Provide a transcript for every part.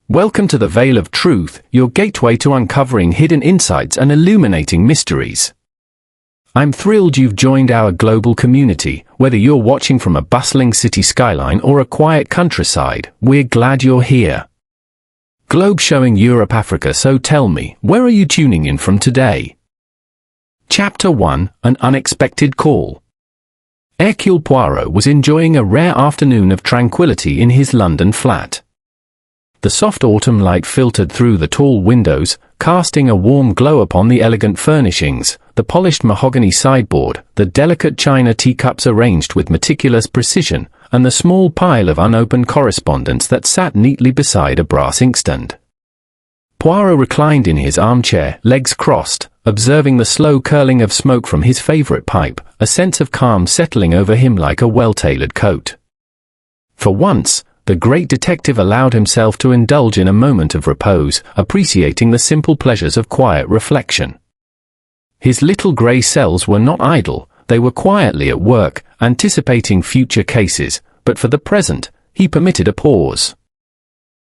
Welcome to the Veil of Truth, your gateway to uncovering hidden insights and illuminating mysteries. I'm thrilled you've joined our global community. Whether you're watching from a bustling city skyline or a quiet countryside, we're glad you're here. Globe showing Europe, Africa, so tell me, where are you tuning in from today? Chapter 1, An Unexpected Call. Hercule Poirot was enjoying a rare afternoon of tranquility in his London flat. The soft autumn light filtered through the tall windows, casting a warm glow upon the elegant furnishings, the polished mahogany sideboard, the delicate china teacups arranged with meticulous precision, and the small pile of unopened correspondence that sat neatly beside a brass inkstand. Poirot reclined in his armchair, legs crossed, observing the slow curling of smoke from his favorite pipe, a sense of calm settling over him like a well-tailored coat. For once, the great detective allowed himself to indulge in a moment of repose, appreciating the simple pleasures of quiet reflection. His little grey cells were not idle, they were quietly at work, anticipating future cases, but for the present, he permitted a pause.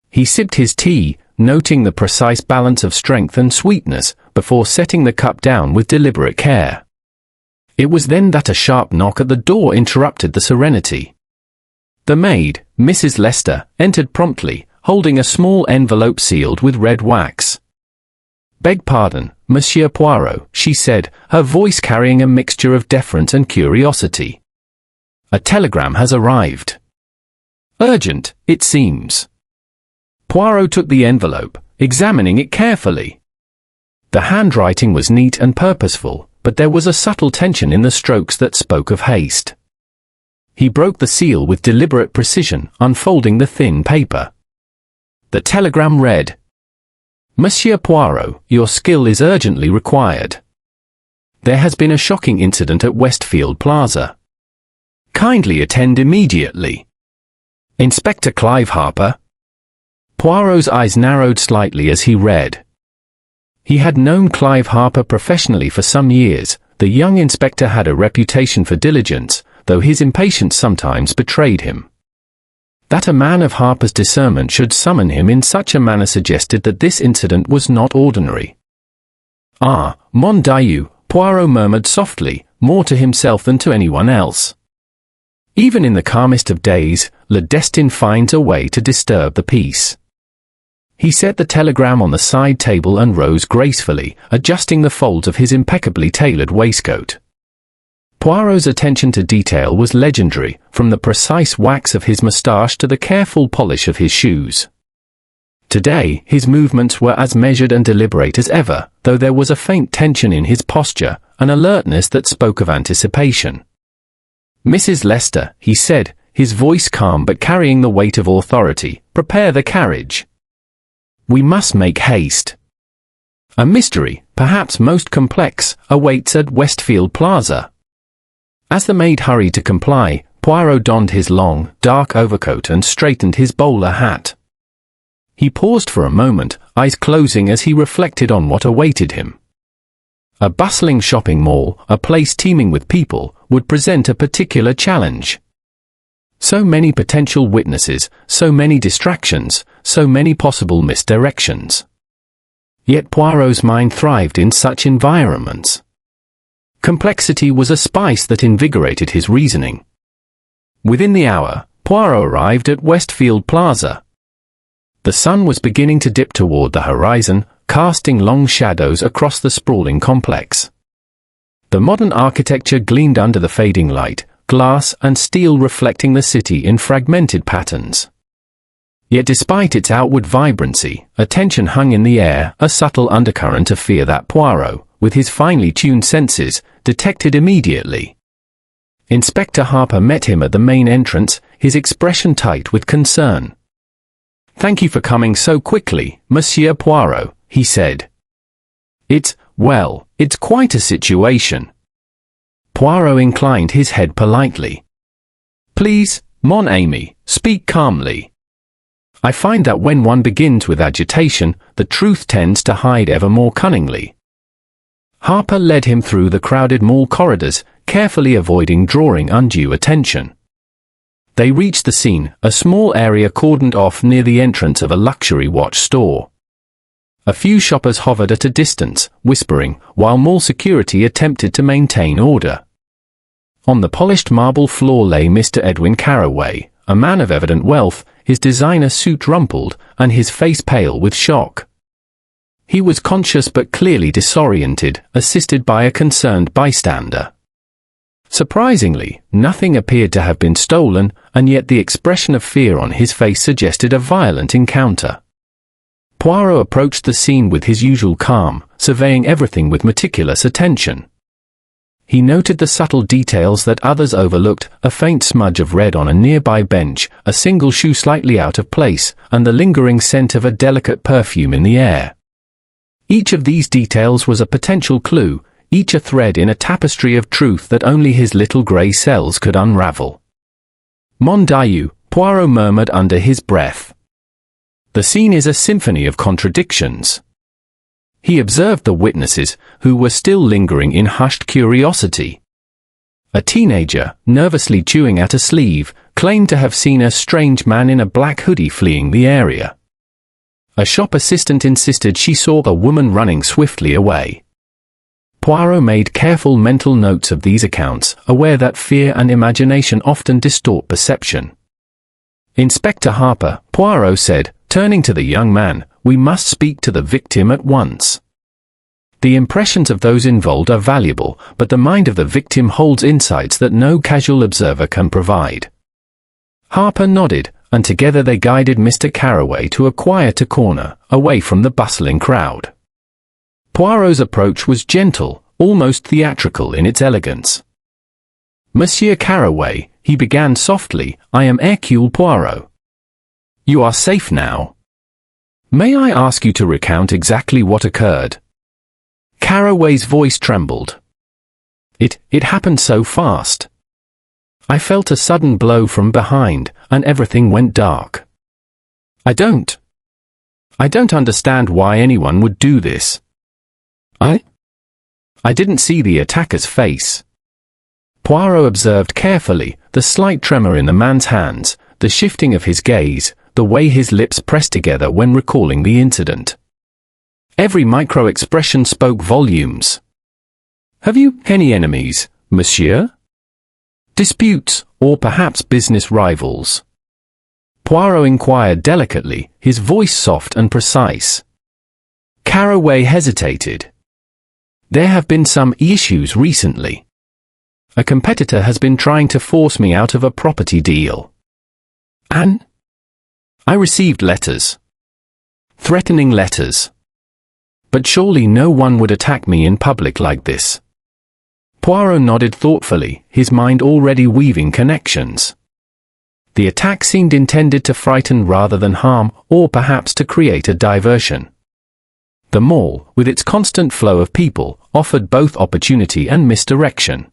He sipped his tea, noting the precise balance of strength and sweetness, before setting the cup down with deliberate care. It was then that a sharp knock at the door interrupted the serenity. The maid, Mrs. Lester, entered promptly, holding a small envelope sealed with red wax. "Beg pardon, Monsieur Poirot," she said, her voice carrying a mixture of deference and curiosity. "A telegram has arrived. Urgent, it seems." Poirot took the envelope, examining it carefully. The handwriting was neat and purposeful, but there was a subtle tension in the strokes that spoke of haste. He broke the seal with deliberate precision, unfolding the thin paper. The telegram read, "Monsieur Poirot, your skill is urgently required. There has been a shocking incident at Westfield Plaza. Kindly attend immediately. Inspector Clive Harper." Poirot's eyes narrowed slightly as he read. He had known Clive Harper professionally for some years. The young inspector had a reputation for diligence, though his impatience sometimes betrayed him. That a man of Harper's discernment should summon him in such a manner suggested that this incident was not ordinary. "Ah, mon Dieu," Poirot murmured softly, more to himself than to anyone else. Even in the calmest of days, le destin finds a way to disturb the peace. He set the telegram on the side table and rose gracefully, adjusting the folds of his impeccably tailored waistcoat. Poirot's attention to detail was legendary, from the precise wax of his moustache to the careful polish of his shoes. Today, his movements were as measured and deliberate as ever, though there was a faint tension in his posture, an alertness that spoke of anticipation. "Mrs. Lester," he said, his voice calm but carrying the weight of authority, "prepare the carriage. We must make haste. A mystery, perhaps most complex, awaits at Westfield Plaza." As the maid hurried to comply, Poirot donned his long, dark overcoat and straightened his bowler hat. He paused for a moment, eyes closing as he reflected on what awaited him. A bustling shopping mall, a place teeming with people, would present a particular challenge. So many potential witnesses, so many distractions, so many possible misdirections. Yet Poirot's mind thrived in such environments. Complexity was a spice that invigorated his reasoning. Within the hour, Poirot arrived at Westfield Plaza. The sun was beginning to dip toward the horizon, casting long shadows across the sprawling complex. The modern architecture gleamed under the fading light, glass and steel reflecting the city in fragmented patterns. Yet despite its outward vibrancy, a tension hung in the air, a subtle undercurrent of fear that Poirot, with his finely tuned senses, detected immediately. Inspector Harper met him at the main entrance, his expression tight with concern. "Thank you for coming so quickly, Monsieur Poirot," he said. It's quite a situation." Poirot inclined his head politely. "Please, mon ami, speak calmly. I find that when one begins with agitation, the truth tends to hide ever more cunningly." Harper led him through the crowded mall corridors, carefully avoiding drawing undue attention. They reached the scene, a small area cordoned off near the entrance of a luxury watch store. A few shoppers hovered at a distance, whispering, while mall security attempted to maintain order. On the polished marble floor lay Mr. Edwin Carraway, a man of evident wealth, his designer suit rumpled, and his face pale with shock. He was conscious but clearly disoriented, assisted by a concerned bystander. Surprisingly, nothing appeared to have been stolen, and yet the expression of fear on his face suggested a violent encounter. Poirot approached the scene with his usual calm, surveying everything with meticulous attention. He noted the subtle details that others overlooked, a faint smudge of red on a nearby bench, a single shoe slightly out of place, and the lingering scent of a delicate perfume in the air. Each of these details was a potential clue, each a thread in a tapestry of truth that only his little grey cells could unravel. Mon Dieu, Poirot murmured under his breath. The scene is a symphony of contradictions. He observed the witnesses, who were still lingering in hushed curiosity. A teenager, nervously chewing at a sleeve, claimed to have seen a strange man in a black hoodie fleeing the area. A shop assistant insisted she saw a woman running swiftly away. Poirot made careful mental notes of these accounts, aware that fear and imagination often distort perception. Inspector Harper, Poirot said, turning to the young man, we must speak to the victim at once. The impressions of those involved are valuable, but the mind of the victim holds insights that no casual observer can provide. Harper nodded, and together they guided Mr. Carraway to a quieter corner, away from the bustling crowd. Poirot's approach was gentle, almost theatrical in its elegance. Monsieur Carraway, he began softly, I am Hercule Poirot. You are safe now. May I ask you to recount exactly what occurred? Carraway's voice trembled. It happened so fast. I felt a sudden blow from behind, and everything went dark. I don't understand why anyone would do this. I didn't see the attacker's face. Poirot observed carefully, the slight tremor in the man's hands, the shifting of his gaze, the way his lips pressed together when recalling the incident. Every micro-expression spoke volumes. Have you any enemies, monsieur? Disputes, or perhaps business rivals? Poirot inquired delicately, his voice soft and precise. Carraway hesitated. There have been some issues recently. A competitor has been trying to force me out of a property deal. And I received letters. Threatening letters. But surely no one would attack me in public like this. Poirot nodded thoughtfully, his mind already weaving connections. The attack seemed intended to frighten rather than harm, or perhaps to create a diversion. The mall, with its constant flow of people, offered both opportunity and misdirection.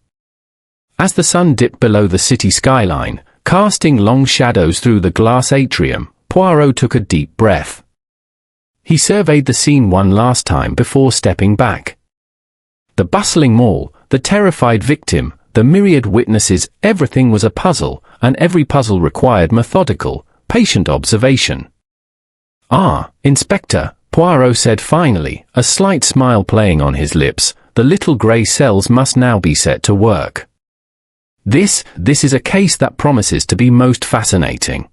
As the sun dipped below the city skyline, casting long shadows through the glass atrium, Poirot took a deep breath. He surveyed the scene one last time before stepping back. The bustling mall, the terrified victim, the myriad witnesses, everything was a puzzle, and every puzzle required methodical, patient observation. Ah, Inspector, Poirot said finally, a slight smile playing on his lips, the little grey cells must now be set to work. This is a case that promises to be most fascinating.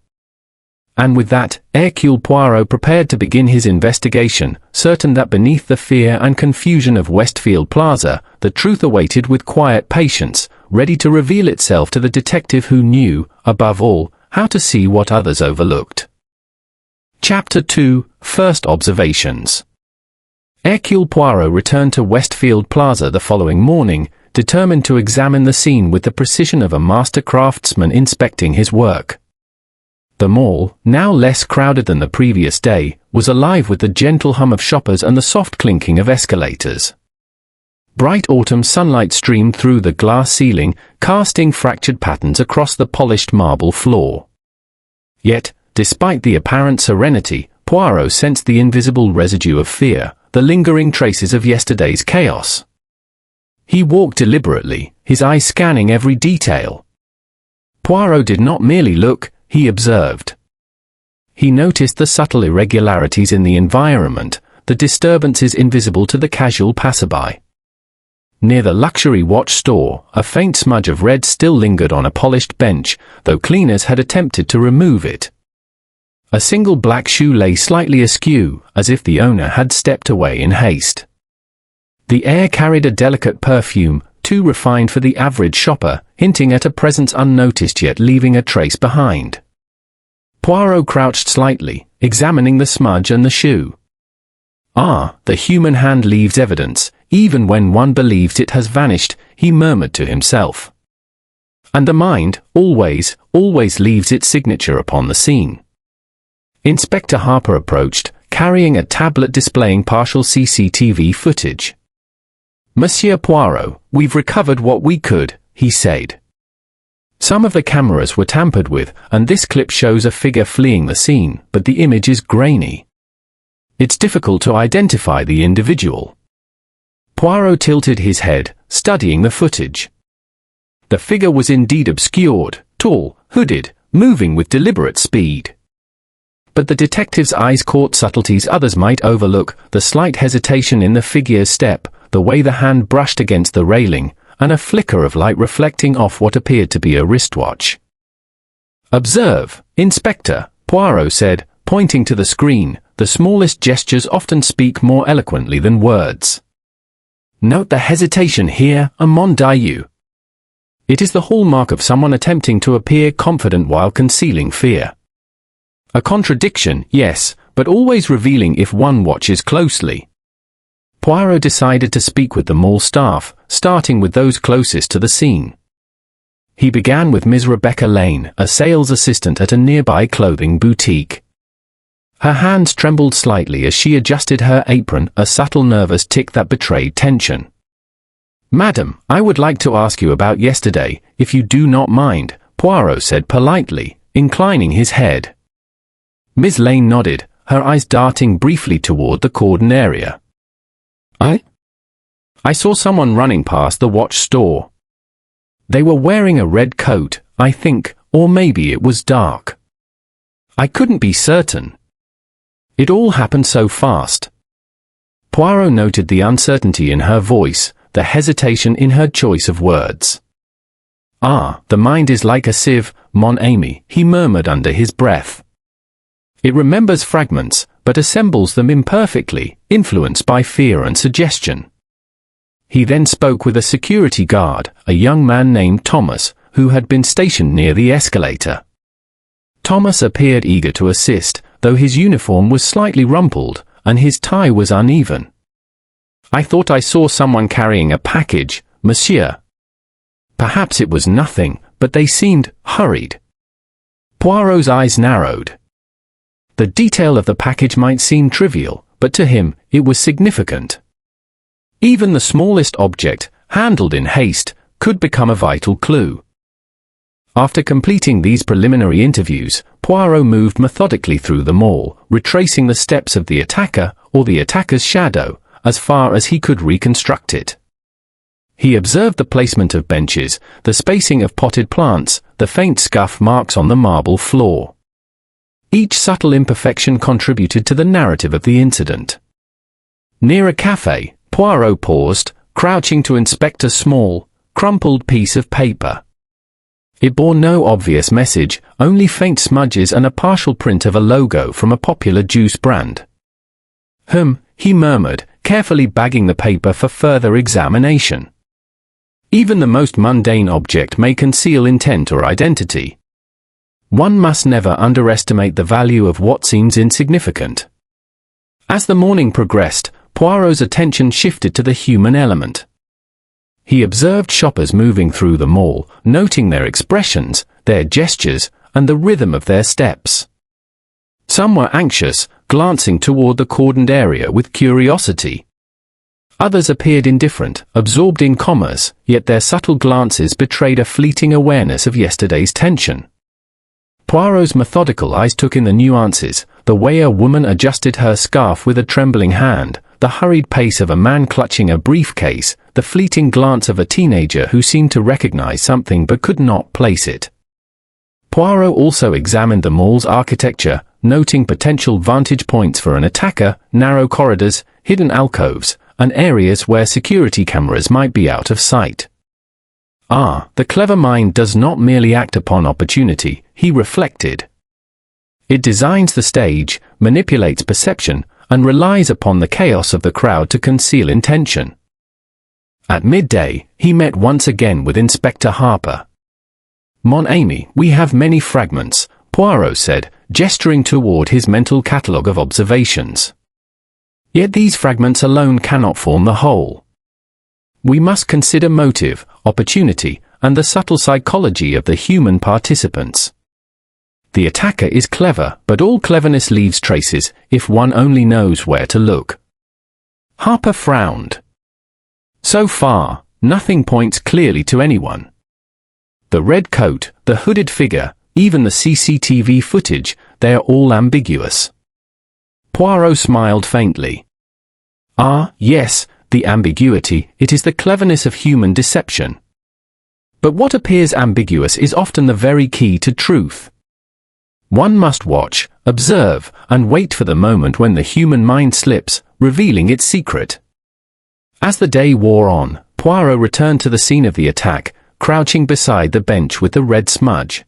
And with that, Hercule Poirot prepared to begin his investigation, certain that beneath the fear and confusion of Westfield Plaza, the truth awaited with quiet patience, ready to reveal itself to the detective who knew, above all, how to see what others overlooked. Chapter 2, First Observations. Hercule Poirot returned to Westfield Plaza the following morning, determined to examine the scene with the precision of a master craftsman inspecting his work. The mall, now less crowded than the previous day, was alive with the gentle hum of shoppers and the soft clinking of escalators. Bright autumn sunlight streamed through the glass ceiling, casting fractured patterns across the polished marble floor. Yet, despite the apparent serenity, Poirot sensed the invisible residue of fear, the lingering traces of yesterday's chaos. He walked deliberately, his eyes scanning every detail. Poirot did not merely look, he observed. He noticed the subtle irregularities in the environment, the disturbances invisible to the casual passerby. Near the luxury watch store, a faint smudge of red still lingered on a polished bench, though cleaners had attempted to remove it. A single black shoe lay slightly askew, as if the owner had stepped away in haste. The air carried a delicate perfume, too refined for the average shopper, hinting at a presence unnoticed yet leaving a trace behind. Poirot crouched slightly, examining the smudge and the shoe. Ah, the human hand leaves evidence, even when one believes it has vanished, he murmured to himself. And the mind, always leaves its signature upon the scene. Inspector Harper approached, carrying a tablet displaying partial CCTV footage. "Monsieur Poirot, we've recovered what we could," he said. Some of the cameras were tampered with, and this clip shows a figure fleeing the scene, but the image is grainy. It's difficult to identify the individual. Poirot tilted his head, studying the footage. The figure was indeed obscured, tall, hooded, moving with deliberate speed. But the detective's eyes caught subtleties others might overlook, the slight hesitation in the figure's step, the way the hand brushed against the railing, and a flicker of light reflecting off what appeared to be a wristwatch. "Observe, Inspector," Poirot said, pointing to the screen. "The smallest gestures often speak more eloquently than words. Note the hesitation here, mon Dieu. It is the hallmark of someone attempting to appear confident while concealing fear. A contradiction, yes, but always revealing if one watches closely." Poirot decided to speak with the mall staff, starting with those closest to the scene. He began with Ms. Rebecca Lane, a sales assistant at a nearby clothing boutique. Her hands trembled slightly as she adjusted her apron, a subtle nervous tick that betrayed tension. "Madam, I would like to ask you about yesterday, if you do not mind," Poirot said politely, inclining his head. Ms. Lane nodded, her eyes darting briefly toward the cordon area. I saw someone running past the watch store. They were wearing a red coat, I think, or maybe it was dark. I couldn't be certain. It all happened so fast." Poirot noted the uncertainty in her voice, the hesitation in her choice of words. "Ah, the mind is like a sieve, mon ami," he murmured under his breath. "It remembers fragments, but assembles them imperfectly, influenced by fear and suggestion." He then spoke with a security guard, a young man named Thomas, who had been stationed near the escalator. Thomas appeared eager to assist, though his uniform was slightly rumpled, and his tie was uneven. "I thought I saw someone carrying a package, monsieur." Perhaps it was nothing, but they seemed hurried. Poirot's eyes narrowed. The detail of the package might seem trivial, but to him, it was significant. Even the smallest object, handled in haste, could become a vital clue. After completing these preliminary interviews, Poirot moved methodically through the mall, retracing the steps of the attacker, or the attacker's shadow, as far as he could reconstruct it. He observed the placement of benches, the spacing of potted plants, the faint scuff marks on the marble floor. Each subtle imperfection contributed to the narrative of the incident. Near a cafe, Poirot paused, crouching to inspect a small, crumpled piece of paper. It bore no obvious message, only faint smudges and a partial print of a logo from a popular juice brand. He murmured, carefully bagging the paper for further examination. Even the most mundane object may conceal intent or identity. One must never underestimate the value of what seems insignificant. As the morning progressed, Poirot's attention shifted to the human element. He observed shoppers moving through the mall, noting their expressions, their gestures, and the rhythm of their steps. Some were anxious, glancing toward the cordoned area with curiosity. Others appeared indifferent, absorbed in commerce, yet their subtle glances betrayed a fleeting awareness of yesterday's tension. Poirot's methodical eyes took in the nuances, the way a woman adjusted her scarf with a trembling hand, the hurried pace of a man clutching a briefcase, the fleeting glance of a teenager who seemed to recognize something but could not place it. Poirot also examined the mall's architecture, noting potential vantage points for an attacker, narrow corridors, hidden alcoves, and areas where security cameras might be out of sight. The clever mind does not merely act upon opportunity, he reflected. It designs the stage, manipulates perception, and relies upon the chaos of the crowd to conceal intention. At midday, he met once again with Inspector Harper. "Mon ami, we have many fragments," Poirot said, gesturing toward his mental catalogue of observations. "Yet these fragments alone cannot form the whole. We must consider motive, opportunity, and the subtle psychology of the human participants. The attacker is clever, but all cleverness leaves traces, if one only knows where to look." Harper frowned. "So far, nothing points clearly to anyone. The red coat, the hooded figure, even the CCTV footage, they are all ambiguous." Poirot smiled faintly. Yes, the ambiguity, it is the cleverness of human deception. But what appears ambiguous is often the very key to truth. One must watch, observe, and wait for the moment when the human mind slips, revealing its secret. As the day wore on, Poirot returned to the scene of the attack, crouching beside the bench with the red smudge.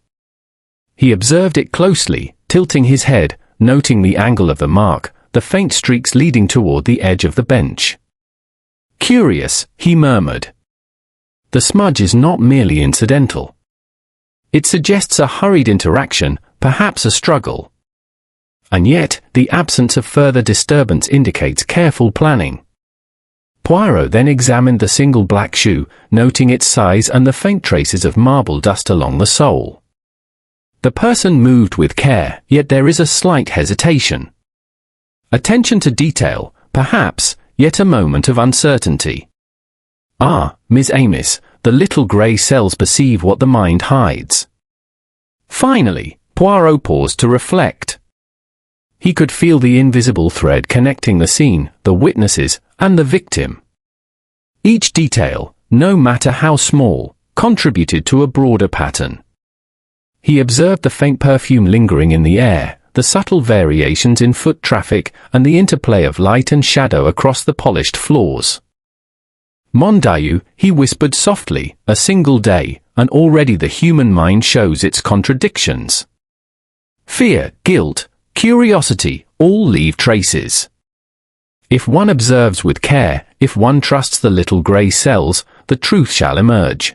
He observed it closely, tilting his head, noting the angle of the mark, the faint streaks leading toward the edge of the bench. "Curious," he murmured. "The smudge is not merely incidental. It suggests a hurried interaction, perhaps a struggle. And yet, the absence of further disturbance indicates careful planning." Poirot then examined the single black shoe, noting its size and the faint traces of marble dust along the sole. The person moved with care, yet there is a slight hesitation. Attention to detail, perhaps, yet a moment of uncertainty. Miss Amos, the little grey cells perceive what the mind hides." Finally, Poirot paused to reflect. He could feel the invisible thread connecting the scene, the witnesses, and the victim. Each detail, no matter how small, contributed to a broader pattern. He observed the faint perfume lingering in the air, the subtle variations in foot traffic, and the interplay of light and shadow across the polished floors. "Mon Dieu," he whispered softly, "a single day, and already the human mind shows its contradictions. Fear, guilt, curiosity, all leave traces. If one observes with care, if one trusts the little grey cells, the truth shall emerge."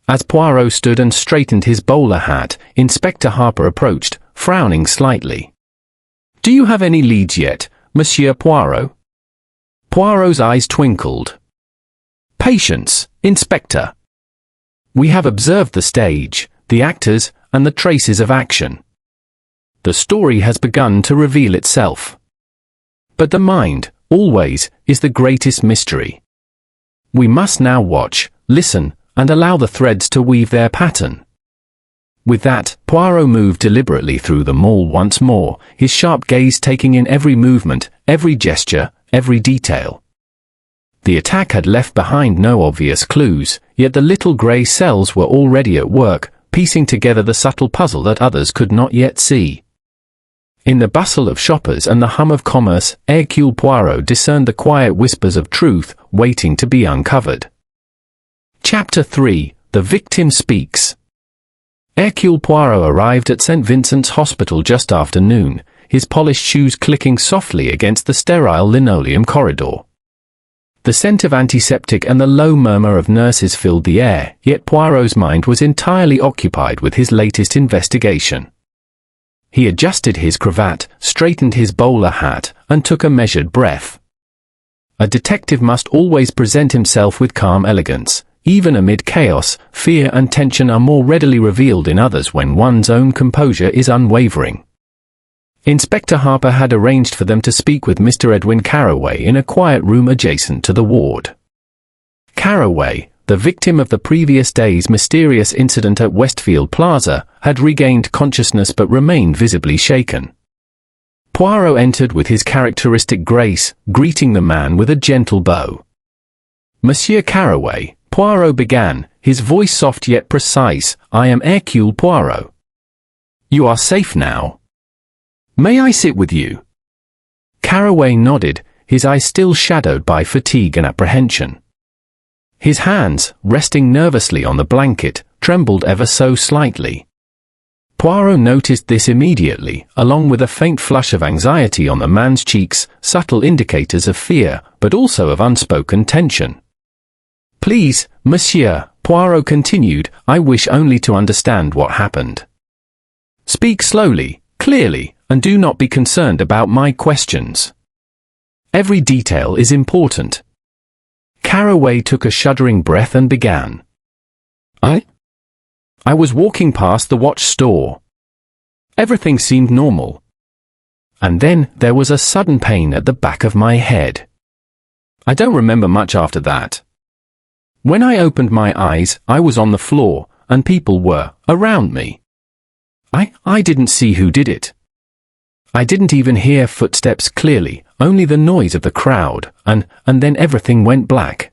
As Poirot stood and straightened his bowler hat, Inspector Harper approached, frowning slightly. "Do you have any leads yet, Monsieur Poirot?" Poirot's eyes twinkled. "Patience, Inspector. We have observed the stage, the actors, and the traces of action. The story has begun to reveal itself. But the mind, always, is the greatest mystery. We must now watch, listen, and allow the threads to weave their pattern." With that, Poirot moved deliberately through the mall once more, his sharp gaze taking in every movement, every gesture, every detail. The attack had left behind no obvious clues, yet the little grey cells were already at work, piecing together the subtle puzzle that others could not yet see. In the bustle of shoppers and the hum of commerce, Hercule Poirot discerned the quiet whispers of truth, waiting to be uncovered. Chapter 3: The Victim Speaks. Hercule Poirot arrived at St. Vincent's Hospital just after noon, his polished shoes clicking softly against the sterile linoleum corridor. The scent of antiseptic and the low murmur of nurses filled the air, yet Poirot's mind was entirely occupied with his latest investigation. He adjusted his cravat, straightened his bowler hat, and took a measured breath. A detective must always present himself with calm elegance. Even amid chaos, fear and tension are more readily revealed in others when one's own composure is unwavering. Inspector Harper had arranged for them to speak with Mr. Edwin Carroway in a quiet room adjacent to the ward. Carroway, the victim of the previous day's mysterious incident at Westfield Plaza, had regained consciousness but remained visibly shaken. Poirot entered with his characteristic grace, greeting the man with a gentle bow. "Monsieur Carroway," Poirot began, his voice soft yet precise, "I am Hercule Poirot. You are safe now. May I sit with you? Carraway nodded, his eyes still shadowed by fatigue and apprehension. His hands, resting nervously on the blanket, trembled ever so slightly. Poirot noticed this immediately, along with a faint flush of anxiety on the man's cheeks, subtle indicators of fear, but also of unspoken tension. Please, monsieur, Poirot continued, I wish only to understand what happened. Speak slowly, clearly, and do not be concerned about my questions. Every detail is important. Carraway took a shuddering breath and began. I was walking past the watch store. Everything seemed normal. And then there was a sudden pain at the back of my head. I don't remember much after that. When I opened my eyes, I was on the floor, and people were around me. I didn't see who did it. I didn't even hear footsteps clearly, only the noise of the crowd, and then everything went black.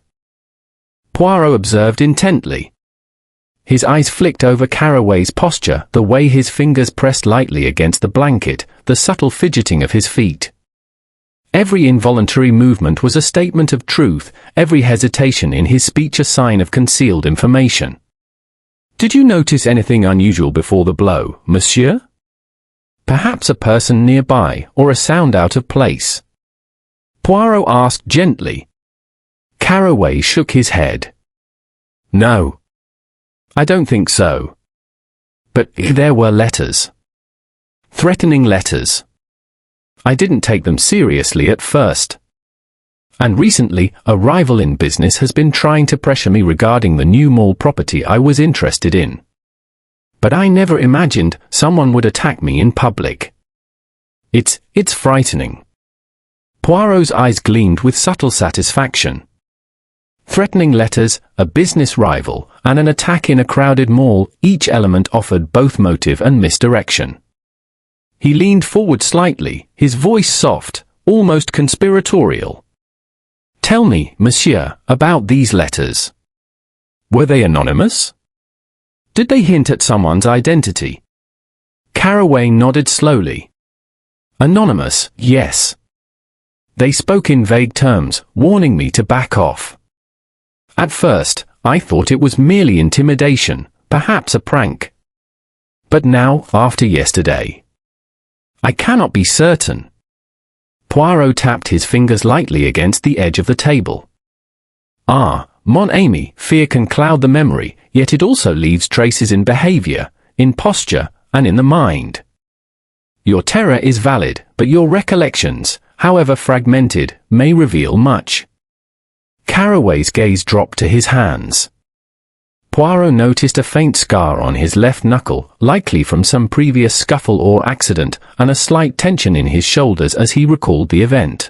Poirot observed intently. His eyes flicked over Carraway's posture, the way his fingers pressed lightly against the blanket, the subtle fidgeting of his feet. Every involuntary movement was a statement of truth, every hesitation in his speech a sign of concealed information. Did you notice anything unusual before the blow, monsieur? Perhaps a person nearby, or a sound out of place? Poirot asked gently. Carraway shook his head. No. I don't think so. But there were letters. Threatening letters. I didn't take them seriously at first. And recently, a rival in business has been trying to pressure me regarding the new mall property I was interested in. But I never imagined someone would attack me in public. It's frightening. Poirot's eyes gleamed with subtle satisfaction. Threatening letters, a business rival, and an attack in a crowded mall, each element offered both motive and misdirection. He leaned forward slightly, his voice soft, almost conspiratorial. Tell me, monsieur, about these letters. Were they anonymous? Did they hint at someone's identity? Carraway nodded slowly. Anonymous, yes. They spoke in vague terms, warning me to back off. At first, I thought it was merely intimidation, perhaps a prank. But now, after yesterday, I cannot be certain. Poirot tapped his fingers lightly against the edge of the table. Ah, mon ami, fear can cloud the memory, yet it also leaves traces in behavior, in posture, and in the mind. Your terror is valid, but your recollections, however fragmented, may reveal much. Carraway's gaze dropped to his hands. Poirot noticed a faint scar on his left knuckle, likely from some previous scuffle or accident, and a slight tension in his shoulders as he recalled the event.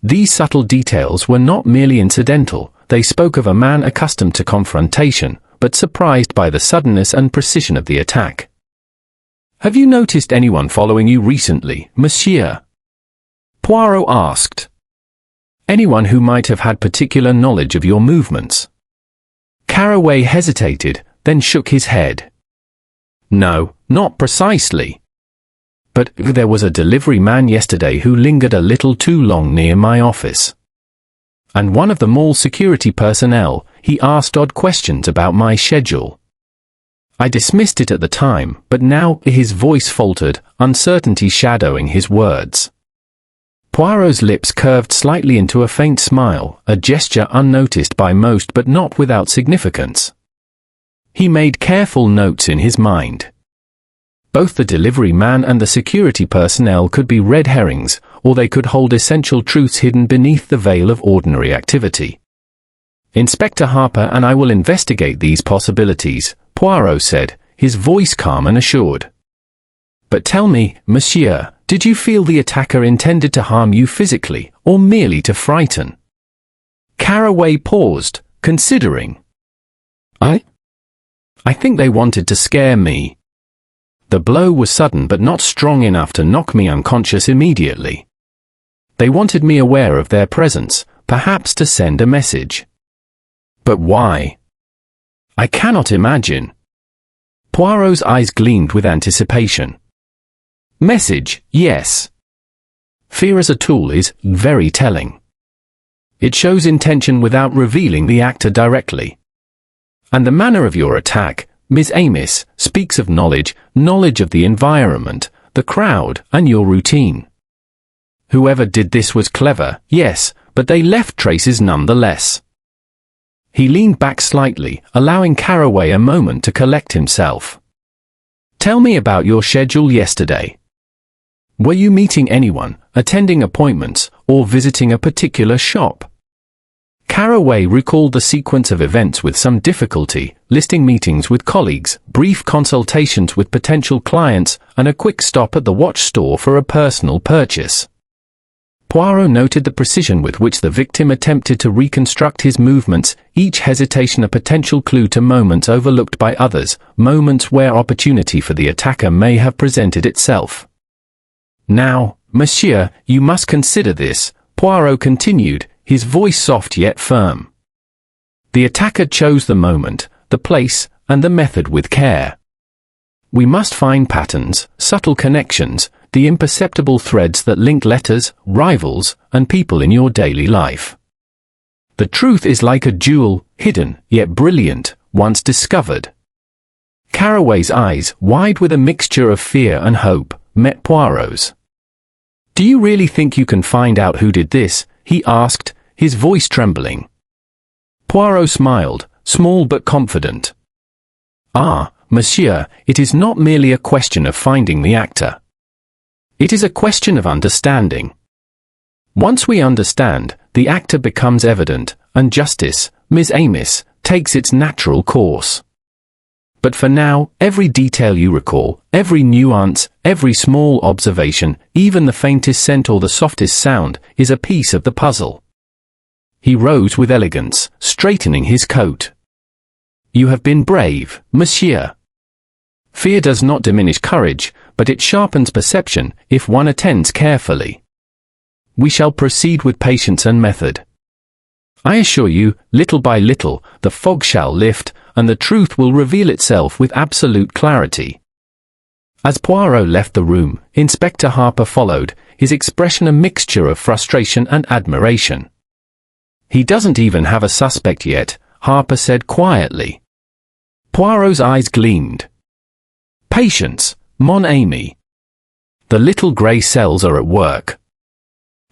These subtle details were not merely incidental, they spoke of a man accustomed to confrontation, but surprised by the suddenness and precision of the attack. Have you noticed anyone following you recently, monsieur? Poirot asked. Anyone who might have had particular knowledge of your movements? Carraway hesitated, then shook his head. No, not precisely. But there was a delivery man yesterday who lingered a little too long near my office. And one of the mall security personnel, he asked odd questions about my schedule. I dismissed it at the time, but now his voice faltered, uncertainty shadowing his words. Poirot's lips curved slightly into a faint smile, a gesture unnoticed by most but not without significance. He made careful notes in his mind. Both the delivery man and the security personnel could be red herrings, or they could hold essential truths hidden beneath the veil of ordinary activity. Inspector Harper and I will investigate these possibilities, Poirot said, his voice calm and assured. But tell me, monsieur, did you feel the attacker intended to harm you physically, or merely to frighten? Carraway paused, considering. I think they wanted to scare me. The blow was sudden but not strong enough to knock me unconscious immediately. They wanted me aware of their presence, perhaps to send a message. But why? I cannot imagine. Poirot's eyes gleamed with anticipation. Message, yes. Fear as a tool is very telling. It shows intention without revealing the actor directly. And the manner of your attack, Miss Amis, speaks of knowledge of the environment, the crowd, and your routine. Whoever did this was clever, yes, but they left traces nonetheless. He leaned back slightly, allowing Carraway a moment to collect himself. Tell me about your schedule yesterday. Were you meeting anyone, attending appointments, or visiting a particular shop? Carraway recalled the sequence of events with some difficulty, listing meetings with colleagues, brief consultations with potential clients, and a quick stop at the watch store for a personal purchase. Poirot noted the precision with which the victim attempted to reconstruct his movements, each hesitation a potential clue to moments overlooked by others, moments where opportunity for the attacker may have presented itself. Now, monsieur, you must consider this, Poirot continued, his voice soft yet firm. The attacker chose the moment, the place, and the method with care. We must find patterns, subtle connections, the imperceptible threads that link letters, rivals, and people in your daily life. The truth is like a jewel, hidden, yet brilliant, once discovered. Carraway's eyes, wide with a mixture of fear and hope, met Poirot's. Do you really think you can find out who did this? He asked, his voice trembling. Poirot smiled, small but confident. Ah, monsieur, it is not merely a question of finding the actor. It is a question of understanding. Once we understand, the actor becomes evident, and justice, Miss Amis, takes its natural course. But for now, every detail you recall, every nuance, every small observation, even the faintest scent or the softest sound, is a piece of the puzzle. He rose with elegance, straightening his coat. You have been brave, monsieur. Fear does not diminish courage, but it sharpens perception if one attends carefully. We shall proceed with patience and method. I assure you, little by little, the fog shall lift, and the truth will reveal itself with absolute clarity. As Poirot left the room, Inspector Harper followed, his expression a mixture of frustration and admiration. He doesn't even have a suspect yet, Harper said quietly. Poirot's eyes gleamed. Patience, mon ami. The little grey cells are at work.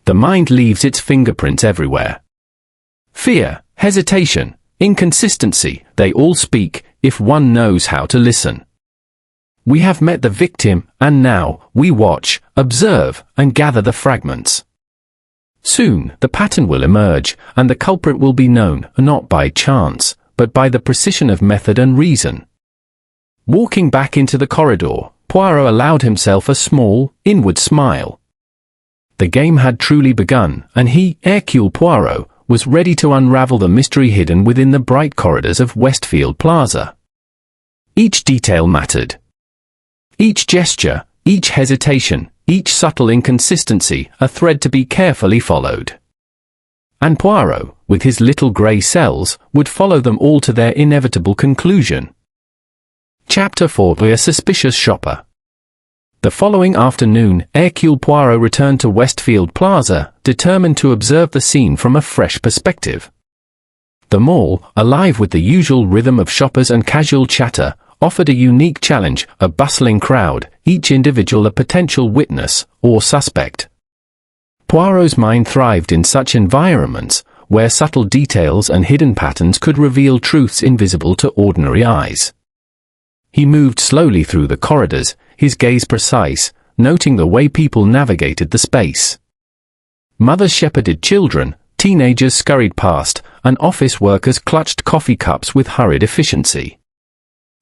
The mind leaves its fingerprints everywhere. Fear, hesitation, inconsistency, they all speak, if one knows how to listen. We have met the victim, and now, we watch, observe, and gather the fragments. Soon, the pattern will emerge, and the culprit will be known, not by chance, but by the precision of method and reason. Walking back into the corridor, Poirot allowed himself a small, inward smile. The game had truly begun, and he, Hercule Poirot, was ready to unravel the mystery hidden within the bright corridors of Westfield Plaza. Each detail mattered. Each gesture, each hesitation, each subtle inconsistency, a thread to be carefully followed. And Poirot, with his little grey cells, would follow them all to their inevitable conclusion. Chapter 4: A Suspicious Shopper. The following afternoon, Hercule Poirot returned to Westfield Plaza, determined to observe the scene from a fresh perspective. The mall, alive with the usual rhythm of shoppers and casual chatter, offered a unique challenge, a bustling crowd, each individual a potential witness or suspect. Poirot's mind thrived in such environments, where subtle details and hidden patterns could reveal truths invisible to ordinary eyes. He moved slowly through the corridors, his gaze precise, noting the way people navigated the space. Mothers shepherded children, teenagers scurried past, and office workers clutched coffee cups with hurried efficiency.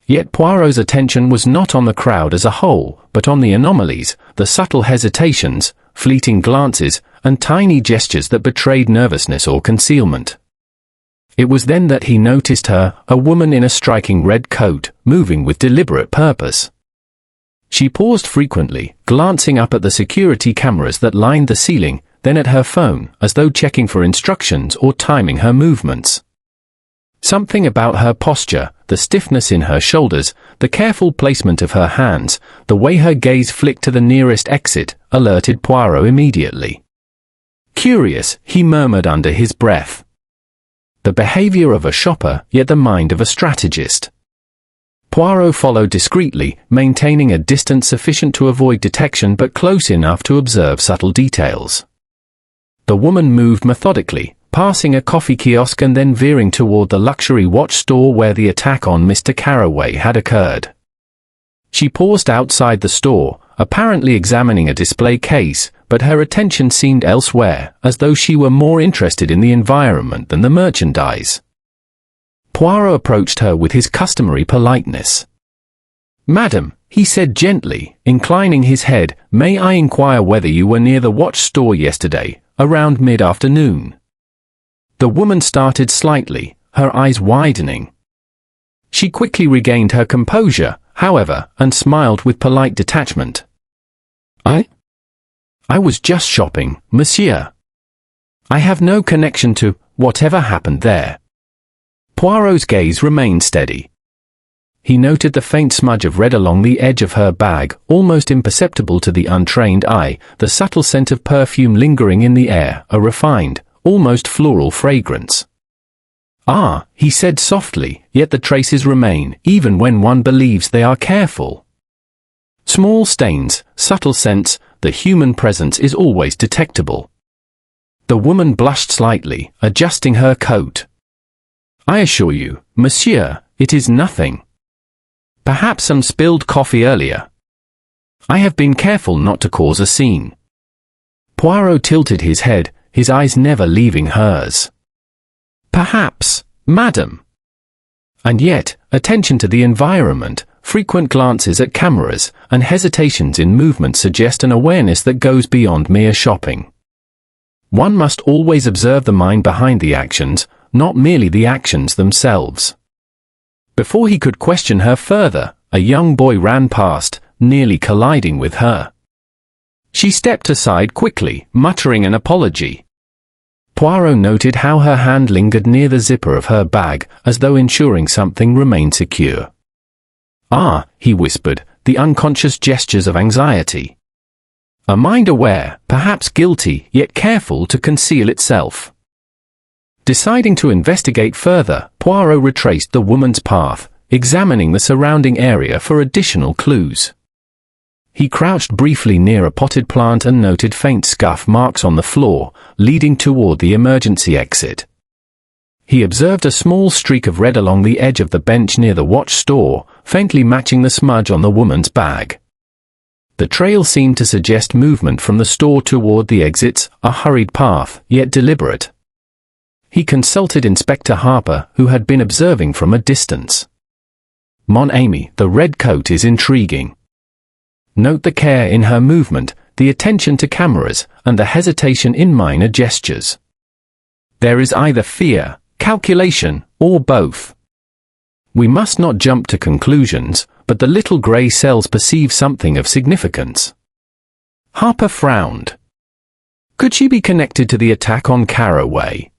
Yet Poirot's attention was not on the crowd as a whole, but on the anomalies, the subtle hesitations, fleeting glances, and tiny gestures that betrayed nervousness or concealment. It was then that he noticed her, a woman in a striking red coat, moving with deliberate purpose. She paused frequently, glancing up at the security cameras that lined the ceiling, then at her phone, as though checking for instructions or timing her movements. Something about her posture, the stiffness in her shoulders, the careful placement of her hands, the way her gaze flicked to the nearest exit, alerted Poirot immediately. Curious, he murmured under his breath. The behavior of a shopper, yet the mind of a strategist. Poirot followed discreetly, maintaining a distance sufficient to avoid detection but close enough to observe subtle details. The woman moved methodically, passing a coffee kiosk and then veering toward the luxury watch store where the attack on Mr. Carraway had occurred. She paused outside the store, apparently examining a display case, but her attention seemed elsewhere, as though she were more interested in the environment than the merchandise. Poirot approached her with his customary politeness. "Madam," he said gently, inclining his head, "may I inquire whether you were near the watch store yesterday, around mid-afternoon?" The woman started slightly, her eyes widening. She quickly regained her composure, however, and smiled with polite detachment. I was just shopping, monsieur. I have no connection to whatever happened there." Poirot's gaze remained steady. He noted the faint smudge of red along the edge of her bag, almost imperceptible to the untrained eye, the subtle scent of perfume lingering in the air, a refined, almost floral fragrance. "Ah," he said softly, "yet the traces remain, even when one believes they are careful. Small stains, subtle scents, the human presence is always detectable." The woman blushed slightly, adjusting her coat. "I assure you, monsieur, it is nothing. Perhaps some spilled coffee earlier. I have been careful not to cause a scene." Poirot tilted his head, his eyes never leaving hers. "Perhaps, madam. And yet, attention to the environment, frequent glances at cameras, and hesitations in movement suggest an awareness that goes beyond mere shopping. One must always observe the mind behind the actions, not merely the actions themselves." Before he could question her further, a young boy ran past, nearly colliding with her. She stepped aside quickly, muttering an apology. Poirot noted how her hand lingered near the zipper of her bag, as though ensuring something remained secure. "Ah," he whispered, the unconscious gestures of anxiety. A mind aware, perhaps guilty, yet careful to conceal itself. Deciding to investigate further, Poirot retraced the woman's path, examining the surrounding area for additional clues. He crouched briefly near a potted plant and noted faint scuff marks on the floor, leading toward the emergency exit. He observed a small streak of red along the edge of the bench near the watch store, faintly matching the smudge on the woman's bag. The trail seemed to suggest movement from the store toward the exits, a hurried path, yet deliberate. He consulted Inspector Harper, who had been observing from a distance. "Mon ami, the red coat is intriguing. Note the care in her movement, the attention to cameras, and the hesitation in minor gestures. There is either fear, calculation, or both. We must not jump to conclusions, but the little grey cells perceive something of significance." Harper frowned. Could she be connected to the attack on Carraway?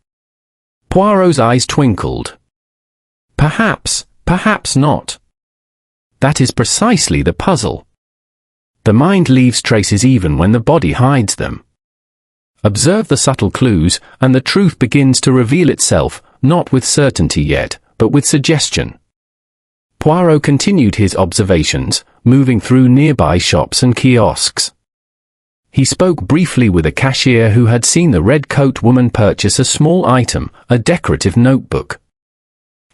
Poirot's eyes twinkled. Perhaps, perhaps not. That is precisely the puzzle. The mind leaves traces even when the body hides them. Observe the subtle clues, and the truth begins to reveal itself, not with certainty yet, but with suggestion. Poirot continued his observations, moving through nearby shops and kiosks. He spoke briefly with a cashier who had seen the red-coat woman purchase a small item, a decorative notebook.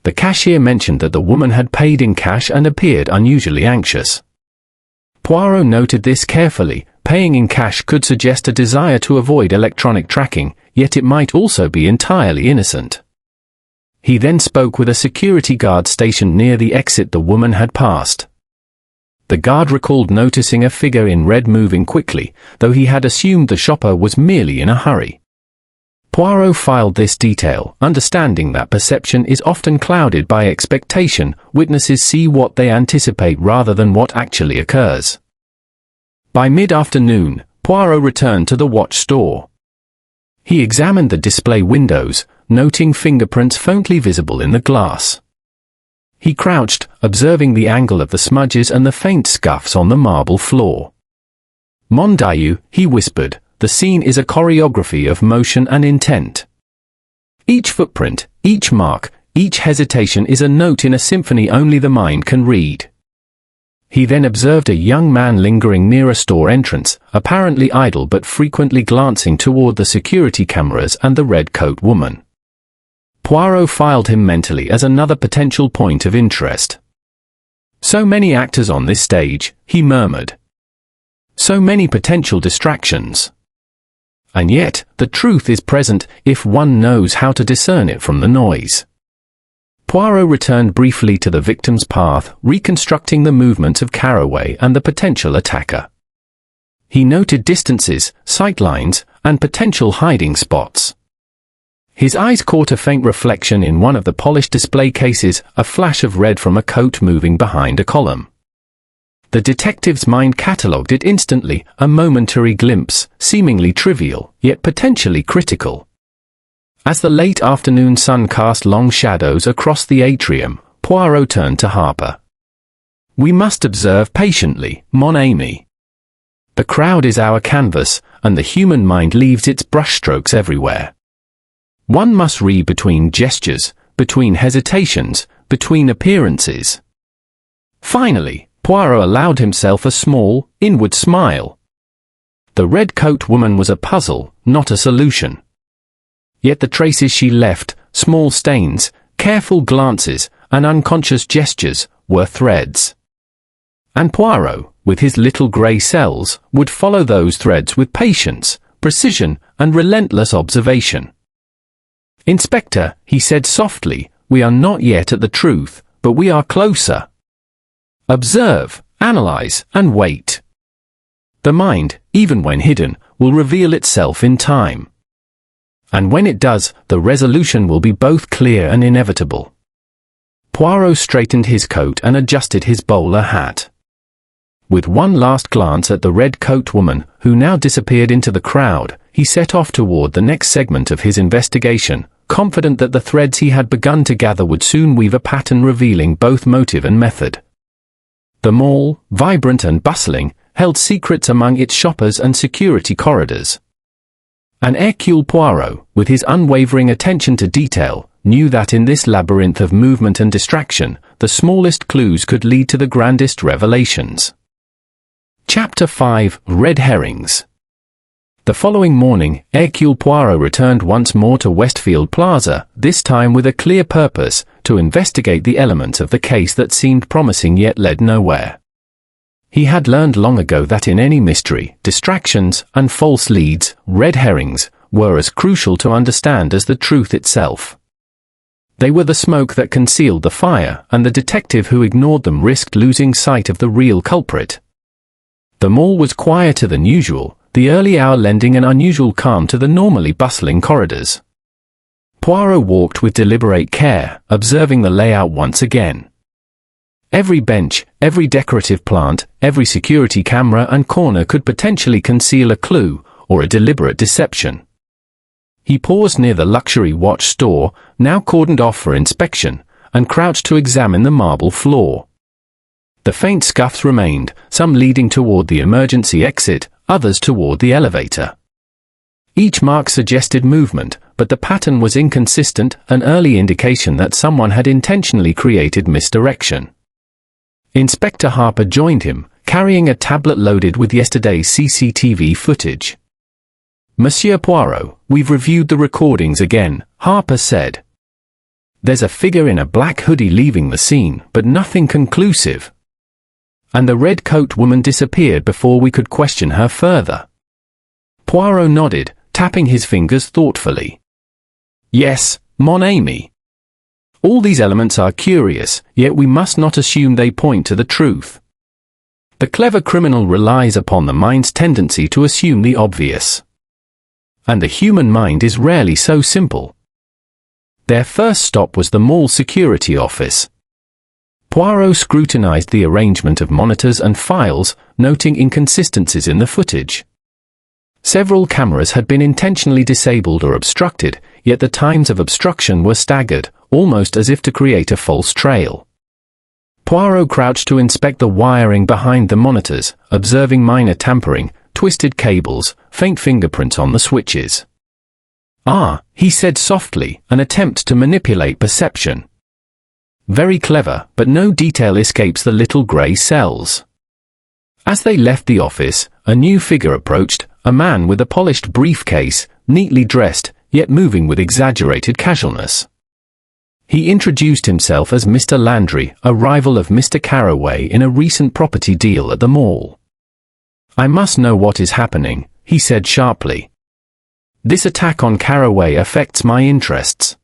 The cashier mentioned that the woman had paid in cash and appeared unusually anxious. Poirot noted this carefully. Paying in cash could suggest a desire to avoid electronic tracking, yet it might also be entirely innocent. He then spoke with a security guard stationed near the exit the woman had passed. The guard recalled noticing a figure in red moving quickly, though he had assumed the shopper was merely in a hurry. Poirot filed this detail, understanding that perception is often clouded by expectation. Witnesses see what they anticipate rather than what actually occurs. By mid-afternoon, Poirot returned to the watch store. He examined the display windows, noting fingerprints faintly visible in the glass. He crouched, observing the angle of the smudges and the faint scuffs on the marble floor. "Mon Dieu," he whispered, "the scene is a choreography of motion and intent. Each footprint, each mark, each hesitation is a note in a symphony only the mind can read." He then observed a young man lingering near a store entrance, apparently idle but frequently glancing toward the security cameras and the red-coat woman. Poirot filed him mentally as another potential point of interest. "So many actors on this stage," he murmured. "So many potential distractions. And yet, the truth is present if one knows how to discern it from the noise." Poirot returned briefly to the victim's path, reconstructing the movements of Carraway and the potential attacker. He noted distances, sightlines, and potential hiding spots. His eyes caught a faint reflection in one of the polished display cases, a flash of red from a coat moving behind a column. The detective's mind catalogued it instantly, a momentary glimpse, seemingly trivial, yet potentially critical. As the late afternoon sun cast long shadows across the atrium, Poirot turned to Harper. "We must observe patiently, mon ami. The crowd is our canvas, and the human mind leaves its brushstrokes everywhere. One must read between gestures, between hesitations, between appearances." Finally, Poirot allowed himself a small, inward smile. The red-coat woman was a puzzle, not a solution. Yet the traces she left, small stains, careful glances, and unconscious gestures, were threads. And Poirot, with his little grey cells, would follow those threads with patience, precision, and relentless observation. "Inspector," he said softly, "we are not yet at the truth, but we are closer. Observe, analyze, and wait. The mind, even when hidden, will reveal itself in time. And when it does, the resolution will be both clear and inevitable." Poirot straightened his coat and adjusted his bowler hat. With one last glance at the red-coat woman, who now disappeared into the crowd, he set off toward the next segment of his investigation, confident that the threads he had begun to gather would soon weave a pattern revealing both motive and method. The mall, vibrant and bustling, held secrets among its shoppers and security corridors. And Hercule Poirot, with his unwavering attention to detail, knew that in this labyrinth of movement and distraction, the smallest clues could lead to the grandest revelations. Chapter 5: Red Herrings. The following morning, Hercule Poirot returned once more to Westfield Plaza, this time with a clear purpose, to investigate the elements of the case that seemed promising yet led nowhere. He had learned long ago that in any mystery, distractions and false leads, red herrings, were as crucial to understand as the truth itself. They were the smoke that concealed the fire, and the detective who ignored them risked losing sight of the real culprit. The mall was quieter than usual, the early hour lending an unusual calm to the normally bustling corridors. Poirot walked with deliberate care, observing the layout once again. Every bench, every decorative plant, every security camera and corner could potentially conceal a clue, or a deliberate deception. He paused near the luxury watch store, now cordoned off for inspection, and crouched to examine the marble floor. The faint scuffs remained, some leading toward the emergency exit, others toward the elevator. Each mark suggested movement, but the pattern was inconsistent, an early indication that someone had intentionally created misdirection. Inspector Harper joined him, carrying a tablet loaded with yesterday's CCTV footage. "Monsieur Poirot, we've reviewed the recordings again," Harper said. "There's a figure in a black hoodie leaving the scene, but nothing conclusive. And the red-coat woman disappeared before we could question her further." Poirot nodded, tapping his fingers thoughtfully. "Yes, mon ami. All these elements are curious, yet we must not assume they point to the truth. The clever criminal relies upon the mind's tendency to assume the obvious. And the human mind is rarely so simple." Their first stop was the mall security office. Poirot scrutinized the arrangement of monitors and files, noting inconsistencies in the footage. Several cameras had been intentionally disabled or obstructed, yet the times of obstruction were staggered, almost as if to create a false trail. Poirot crouched to inspect the wiring behind the monitors, observing minor tampering, twisted cables, faint fingerprints on the switches. "Ah," he said softly, an attempt to manipulate perception. "Very clever, but no detail escapes the little grey cells." As they left the office, a new figure approached, a man with a polished briefcase, neatly dressed, yet moving with exaggerated casualness. He introduced himself as Mr. Landry, a rival of Mr. Carroway in a recent property deal at the mall. "I must know what is happening," he said sharply. "This attack on Carroway affects my interests.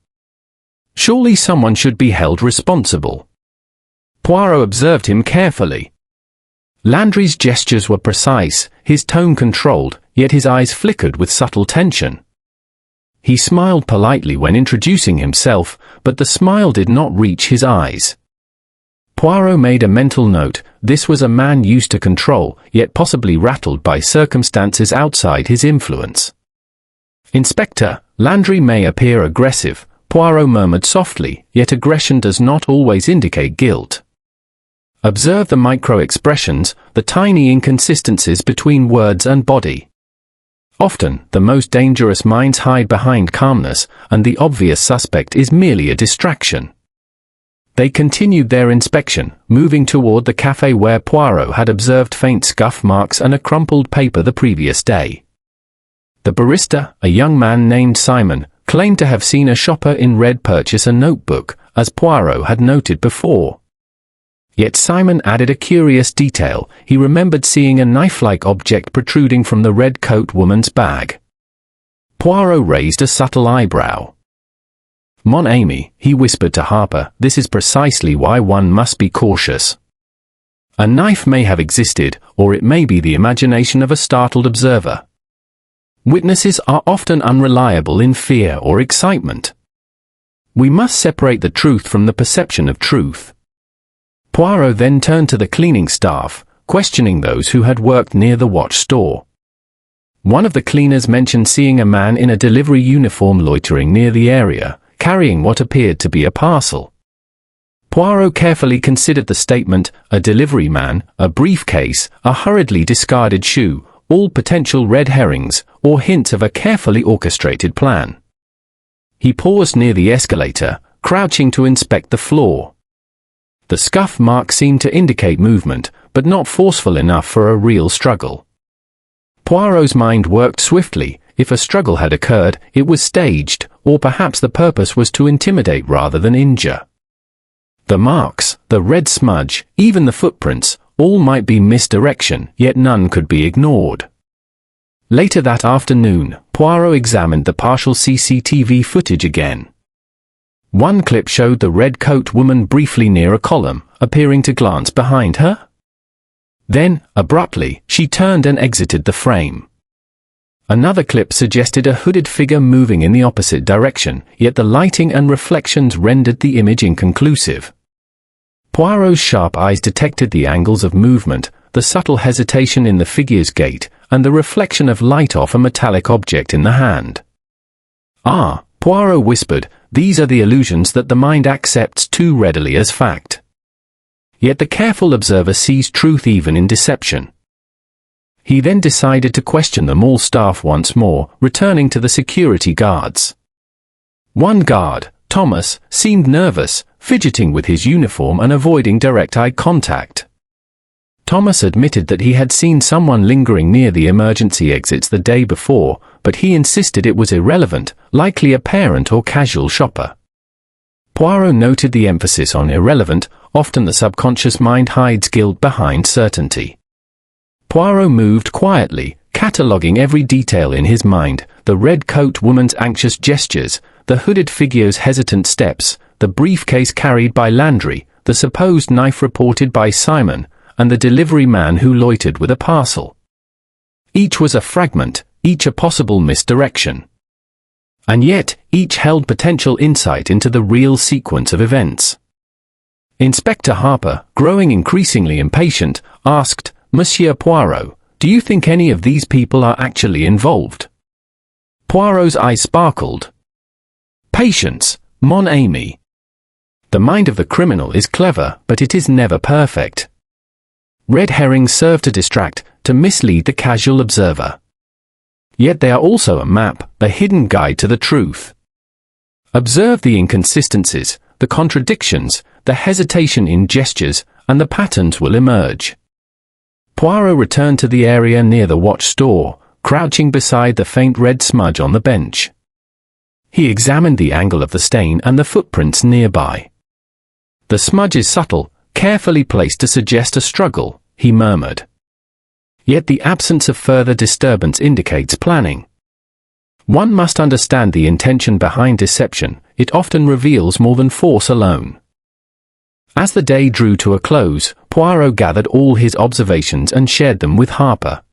Surely someone should be held responsible." Poirot observed him carefully. Landry's gestures were precise, his tone controlled, yet his eyes flickered with subtle tension. He smiled politely when introducing himself, but the smile did not reach his eyes. Poirot made a mental note: this was a man used to control, yet possibly rattled by circumstances outside his influence. "Inspector, Landry may appear aggressive," Poirot murmured softly, yet aggression does not always indicate guilt. Observe the micro-expressions, the tiny inconsistencies between words and body. Often, the most dangerous minds hide behind calmness, and the obvious suspect is merely a distraction. They continued their inspection, moving toward the cafe where Poirot had observed faint scuff marks and a crumpled paper the previous day. The barista, a young man named Simon, claimed to have seen a shopper in red purchase a notebook, as Poirot had noted before. Yet Simon added a curious detail: he remembered seeing a knife-like object protruding from the red coat woman's bag. Poirot raised a subtle eyebrow. "Mon ami," he whispered to Harper, "this is precisely why one must be cautious. A knife may have existed, or it may be the imagination of a startled observer. Witnesses are often unreliable in fear or excitement. We must separate the truth from the perception of truth." Poirot then turned to the cleaning staff, questioning those who had worked near the watch store. One of the cleaners mentioned seeing a man in a delivery uniform loitering near the area, carrying what appeared to be a parcel. Poirot carefully considered the statement: a delivery man, a briefcase, a hurriedly discarded shoe, all potential red herrings, or hints of a carefully orchestrated plan. He paused near the escalator, crouching to inspect the floor. The scuff mark seemed to indicate movement, but not forceful enough for a real struggle. Poirot's mind worked swiftly. If a struggle had occurred, it was staged, or perhaps the purpose was to intimidate rather than injure. The marks, the red smudge, even the footprints, all might be misdirection, yet none could be ignored. Later that afternoon, Poirot examined the partial CCTV footage again. One clip showed the red coat woman briefly near a column, appearing to glance behind her. Then, abruptly, she turned and exited the frame. Another clip suggested a hooded figure moving in the opposite direction, yet the lighting and reflections rendered the image inconclusive. Poirot's sharp eyes detected the angles of movement, the subtle hesitation in the figure's gait, and the reflection of light off a metallic object in the hand. "Ah," Poirot whispered, "these are the illusions that the mind accepts too readily as fact." Yet the careful observer sees truth even in deception. He then decided to question the mall staff once more, returning to the security guards. One guard, Thomas, seemed nervous, fidgeting with his uniform and avoiding direct eye contact. Thomas admitted that he had seen someone lingering near the emergency exits the day before, but he insisted it was irrelevant, likely a parent or casual shopper. Poirot noted the emphasis on irrelevant. Often the subconscious mind hides guilt behind certainty. Poirot moved quietly, cataloguing every detail in his mind: the red coat woman's anxious gestures, the hooded figure's hesitant steps, the briefcase carried by Landry, the supposed knife reported by Simon, and the delivery man who loitered with a parcel. Each was a fragment, each a possible misdirection. And yet, each held potential insight into the real sequence of events. Inspector Harper, growing increasingly impatient, asked, "Monsieur Poirot, Do you think any of these people are actually involved? Poirot's eyes sparkled. Patience, mon ami. The mind of the criminal is clever, but it is never perfect. Red herrings serve to distract, to mislead the casual observer. Yet they are also a map, a hidden guide to the truth. Observe the inconsistencies, the contradictions, the hesitation in gestures, and the patterns will emerge. Poirot returned to the area near the watch store, crouching beside the faint red smudge on the bench. He examined the angle of the stain and the footprints nearby. The smudge is subtle, carefully placed to suggest a struggle, he murmured. Yet the absence of further disturbance indicates planning. One must understand the intention behind deception. It often reveals more than force alone. As the day drew to a close, Poirot gathered all his observations and shared them with Harper.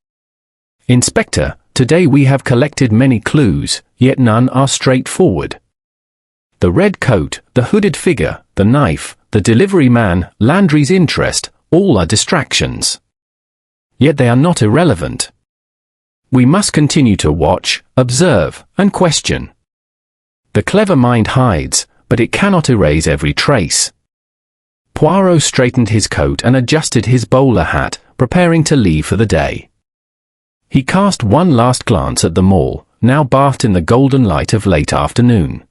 Inspector, today we have collected many clues, yet none are straightforward. The red coat, the hooded figure, the knife, the delivery man, Landry's interest, all are distractions. Yet they are not irrelevant. We must continue to watch, observe, and question. The clever mind hides, but it cannot erase every trace. Poirot straightened his coat and adjusted his bowler hat, preparing to leave for the day. He cast one last glance at the mall, now bathed in the golden light of late afternoon.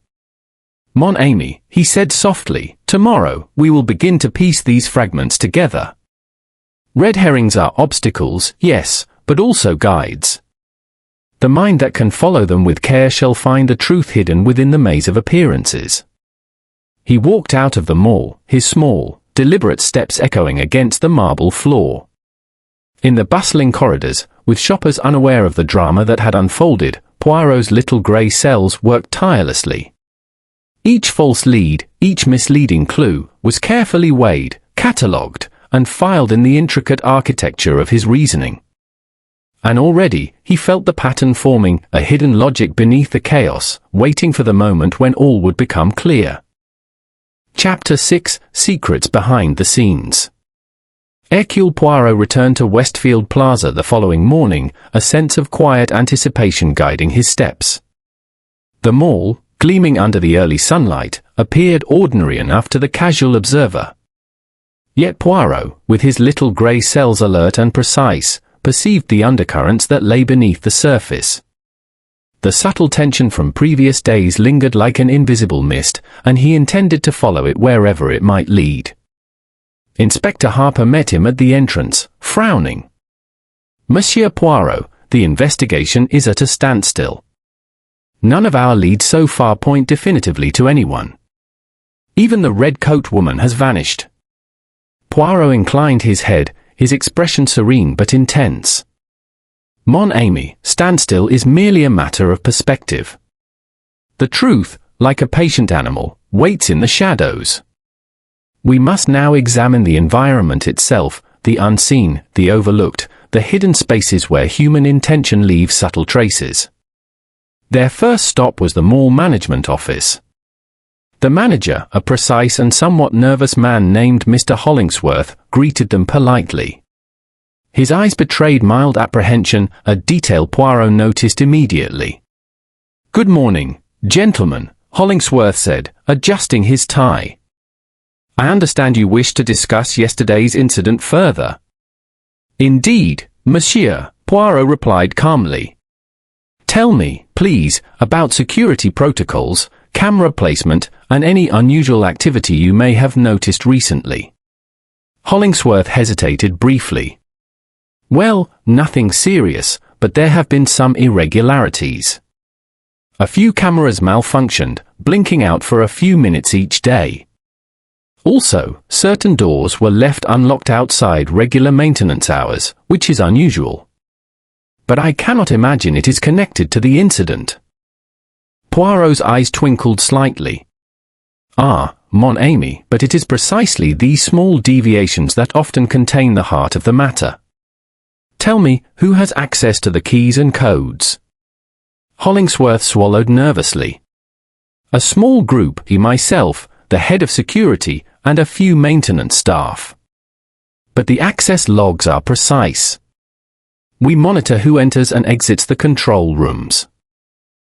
Mon ami, he said softly, tomorrow we will begin to piece these fragments together. Red herrings are obstacles, yes, but also guides. The mind that can follow them with care shall find the truth hidden within the maze of appearances. He walked out of the mall, his small, deliberate steps echoing against the marble floor. In the bustling corridors, with shoppers unaware of the drama that had unfolded, Poirot's little grey cells worked tirelessly. Each false lead, each misleading clue, was carefully weighed, catalogued, and filed in the intricate architecture of his reasoning. And already, he felt the pattern forming, a hidden logic beneath the chaos, waiting for the moment when all would become clear. Chapter 6: Secrets Behind the Scenes. Hercule Poirot returned to Westfield Plaza the following morning, a sense of quiet anticipation guiding his steps. The mall, gleaming under the early sunlight, appeared ordinary enough to the casual observer. Yet Poirot, with his little grey cells alert and precise, perceived the undercurrents that lay beneath the surface. The subtle tension from previous days lingered like an invisible mist, and he intended to follow it wherever it might lead. Inspector Harper met him at the entrance, frowning. Monsieur Poirot, the investigation is at a standstill. None of our leads so far point definitively to anyone. Even the red-coat woman has vanished. Poirot inclined his head, his expression serene but intense. Mon ami, standstill is merely a matter of perspective. The truth, like a patient animal, waits in the shadows. We must now examine the environment itself, the unseen, the overlooked, the hidden spaces where human intention leaves subtle traces. Their first stop was the mall management office. The manager, a precise and somewhat nervous man named Mr. Hollingsworth, greeted them politely. His eyes betrayed mild apprehension, a detail Poirot noticed immediately. "Good morning, gentlemen," Hollingsworth said, adjusting his tie. "I understand you wish to discuss yesterday's incident further." "Indeed, monsieur," Poirot replied calmly. "Tell me, please, about security protocols, camera placement, and any unusual activity you may have noticed recently." Hollingsworth hesitated briefly. "Well, nothing serious, but there have been some irregularities. A few cameras malfunctioned, blinking out for a few minutes each day. Also, certain doors were left unlocked outside regular maintenance hours, which is unusual. But I cannot imagine it is connected to the incident." Poirot's eyes twinkled slightly. "Ah, mon ami, but it is precisely these small deviations that often contain the heart of the matter. Tell me, who has access to the keys and codes?" Hollingsworth swallowed nervously. "A small group, myself, the head of security, and a few maintenance staff. But the access logs are precise." We monitor who enters and exits the control rooms.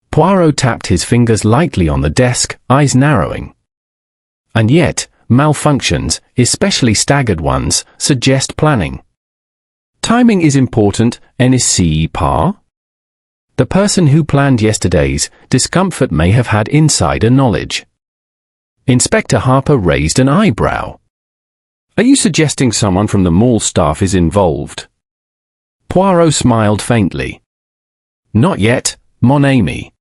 Poirot tapped his fingers lightly on the desk, eyes narrowing. And yet, malfunctions, especially staggered ones, suggest planning. Timing is important, n'est-ce pas? The person who planned yesterday's discomfort may have had insider knowledge. Inspector Harper raised an eyebrow. Are you suggesting someone from the mall staff is involved? Poirot smiled faintly. Not yet, mon ami.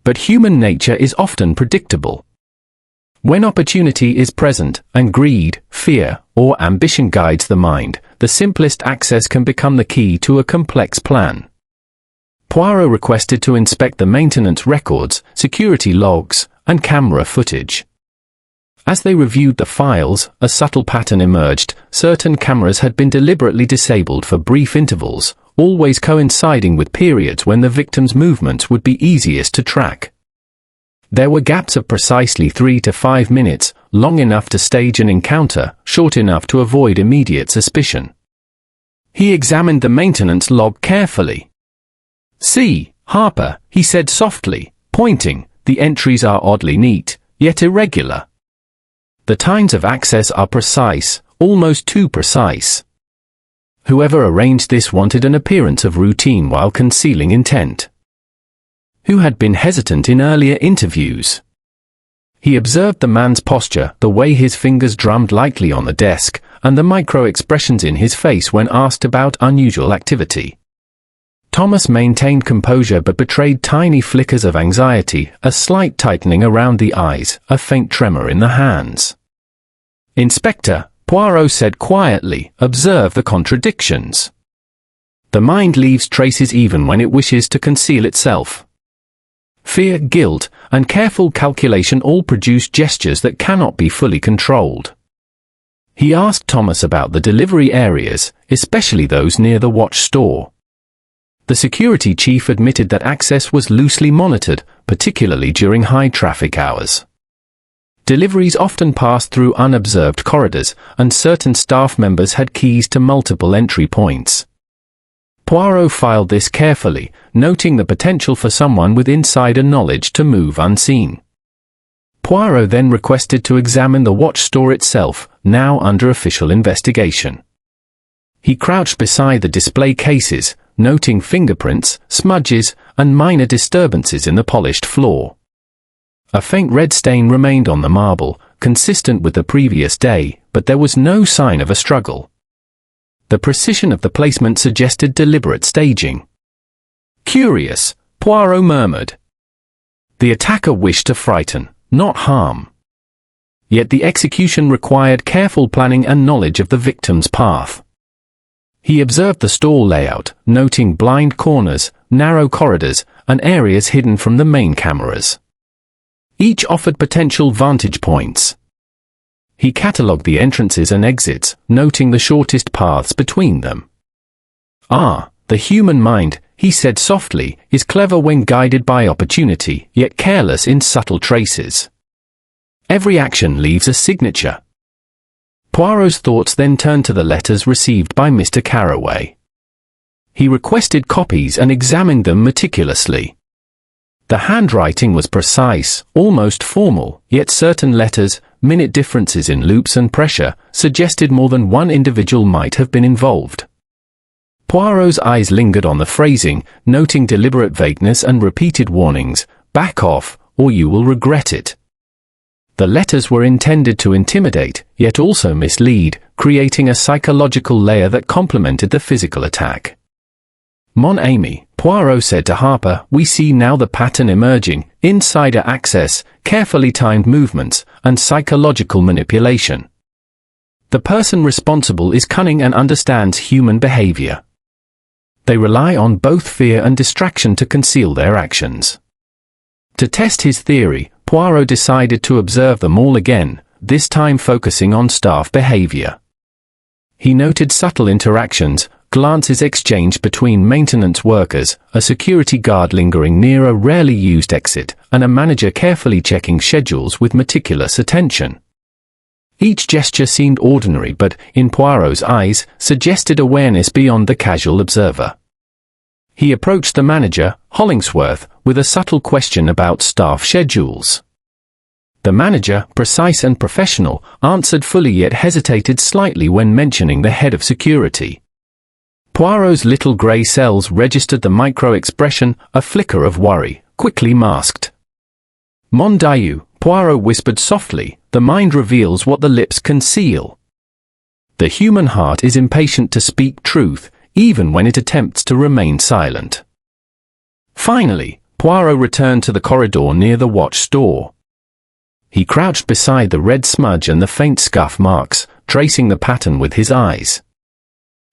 But human nature is often predictable. When opportunity is present, and greed, fear, or ambition guides the mind, the simplest access can become the key to a complex plan. Poirot requested to inspect the maintenance records, security logs, and camera footage. As they reviewed the files, a subtle pattern emerged. Certain cameras had been deliberately disabled for brief intervals, always coinciding with periods when the victim's movements would be easiest to track. There were gaps of precisely 3 to 5 minutes, long enough to stage an encounter, short enough to avoid immediate suspicion. He examined the maintenance log carefully. "See, Harper," he said softly, pointing, "the entries are oddly neat, yet irregular. The times of access are precise, almost too precise. Whoever arranged this wanted an appearance of routine while concealing intent. Who had been hesitant in earlier interviews?" He observed the man's posture, the way his fingers drummed lightly on the desk, and the micro-expressions in his face when asked about unusual activity. Thomas maintained composure but betrayed tiny flickers of anxiety, a slight tightening around the eyes, a faint tremor in the hands. "Inspector," Poirot said quietly, "observe the contradictions. The mind leaves traces even when it wishes to conceal itself. Fear, guilt, and careful calculation all produce gestures that cannot be fully controlled." He asked Thomas about the delivery areas, especially those near the watch store. The security chief admitted that access was loosely monitored, particularly during high traffic hours. Deliveries often passed through unobserved corridors, and certain staff members had keys to multiple entry points. Poirot filed this carefully, noting the potential for someone with insider knowledge to move unseen. Poirot then requested to examine the watch store itself, now under official investigation. He crouched beside the display cases, noting fingerprints, smudges, and minor disturbances in the polished floor. A faint red stain remained on the marble, consistent with the previous day, but there was no sign of a struggle. The precision of the placement suggested deliberate staging. "Curious," Poirot murmured. The attacker wished to frighten, not harm. Yet the execution required careful planning and knowledge of the victim's path. He observed the store layout, noting blind corners, narrow corridors, and areas hidden from the main cameras. Each offered potential vantage points. He catalogued the entrances and exits, noting the shortest paths between them. "Ah, the human mind," he said softly, "is clever when guided by opportunity, yet careless in subtle traces. Every action leaves a signature." Poirot's thoughts then turned to the letters received by Mr. Carraway. He requested copies and examined them meticulously. The handwriting was precise, almost formal, yet certain letters, minute differences in loops and pressure, suggested more than one individual might have been involved. Poirot's eyes lingered on the phrasing, noting deliberate vagueness and repeated warnings, "Back off, or you will regret it." The letters were intended to intimidate, yet also mislead, creating a psychological layer that complemented the physical attack. "Mon ami," Poirot said to Harper, "we see now the pattern emerging: insider access, carefully timed movements, and psychological manipulation. The person responsible is cunning and understands human behavior. They rely on both fear and distraction to conceal their actions." To test his theory, Poirot decided to observe them all again, this time focusing on staff behavior. He noted subtle interactions, glances exchanged between maintenance workers, a security guard lingering near a rarely used exit, and a manager carefully checking schedules with meticulous attention. Each gesture seemed ordinary but, in Poirot's eyes, suggested awareness beyond the casual observer. He approached the manager, Hollingsworth, with a subtle question about staff schedules. The manager, precise and professional, answered fully yet hesitated slightly when mentioning the head of security. Poirot's little grey cells registered the micro-expression, a flicker of worry, quickly masked. Mon Dieu, Poirot whispered softly, the mind reveals what the lips conceal. The human heart is impatient to speak truth, even when it attempts to remain silent. Finally, Poirot returned to the corridor near the watch store. He crouched beside the red smudge and the faint scuff marks, tracing the pattern with his eyes.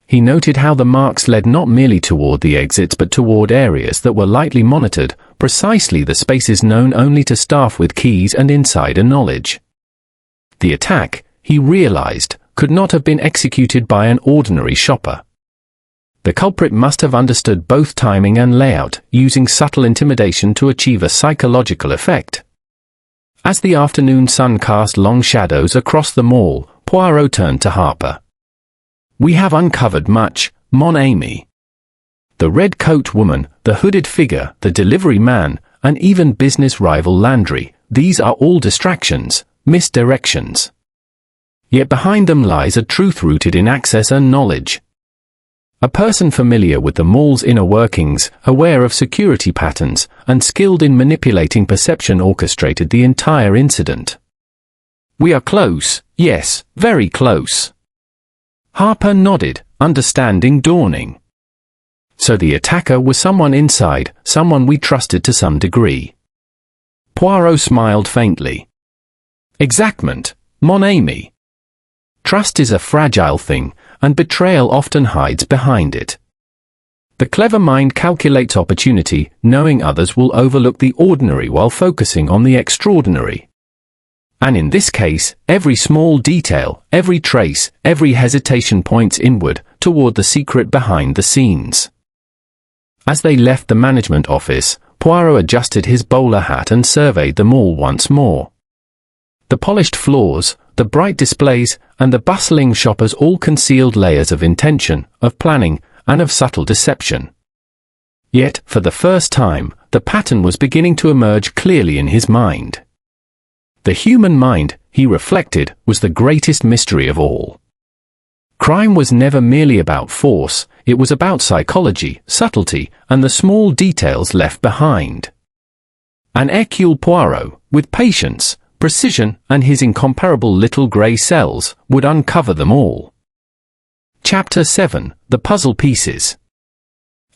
He noted how the marks led not merely toward the exits but toward areas that were lightly monitored, precisely the spaces known only to staff with keys and insider knowledge. The attack, he realized, could not have been executed by an ordinary shopper. The culprit must have understood both timing and layout, using subtle intimidation to achieve a psychological effect. As the afternoon sun cast long shadows across the mall, Poirot turned to Harper. "We have uncovered much, mon ami. The red-coat woman, the hooded figure, the delivery man, and even business rival Landry, these are all distractions, misdirections. Yet behind them lies a truth rooted in access and knowledge. A person familiar with the mall's inner workings, aware of security patterns, and skilled in manipulating perception orchestrated the entire incident. We are close, yes, very close." Harper nodded, understanding dawning. So the attacker was someone inside, someone we trusted to some degree. Poirot smiled faintly. "Exactement, mon ami. Trust is a fragile thing, and betrayal often hides behind it. The clever mind calculates opportunity, knowing others will overlook the ordinary while focusing on the extraordinary. And in this case, every small detail, every trace, every hesitation points inward, toward the secret behind the scenes." As they left the management office, Poirot adjusted his bowler hat and surveyed the mall once more. The polished floors, the bright displays, and the bustling shoppers all concealed layers of intention, of planning, and of subtle deception. Yet, for the first time, the pattern was beginning to emerge clearly in his mind. The human mind, he reflected, was the greatest mystery of all. Crime was never merely about force, it was about psychology, subtlety, and the small details left behind. And Hercule Poirot, with patience, precision, and his incomparable little grey cells, would uncover them all. Chapter 7, The Puzzle Pieces.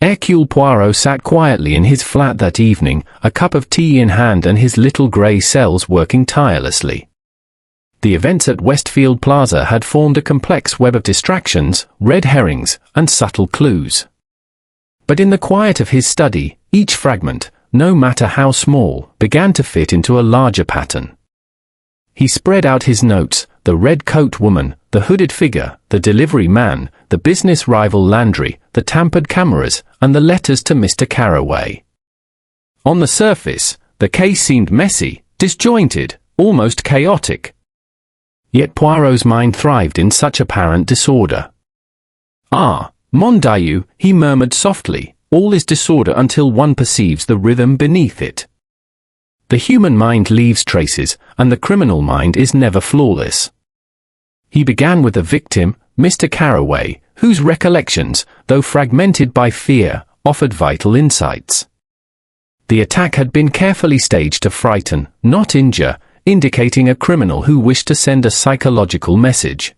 Hercule Poirot sat quietly in his flat that evening, a cup of tea in hand and his little grey cells working tirelessly. The events at Westfield Plaza had formed a complex web of distractions, red herrings, and subtle clues. But in the quiet of his study, each fragment, no matter how small, began to fit into a larger pattern. He spread out his notes, the red-coat woman, the hooded figure, the delivery man, the business rival Landry, the tampered cameras, and the letters to Mr. Carraway. On the surface, the case seemed messy, disjointed, almost chaotic. Yet Poirot's mind thrived in such apparent disorder. "Ah, mon Dieu," he murmured softly, "all is disorder until one perceives the rhythm beneath it. The human mind leaves traces, and the criminal mind is never flawless." He began with the victim, Mr. Carraway, whose recollections, though fragmented by fear, offered vital insights. The attack had been carefully staged to frighten, not injure, indicating a criminal who wished to send a psychological message.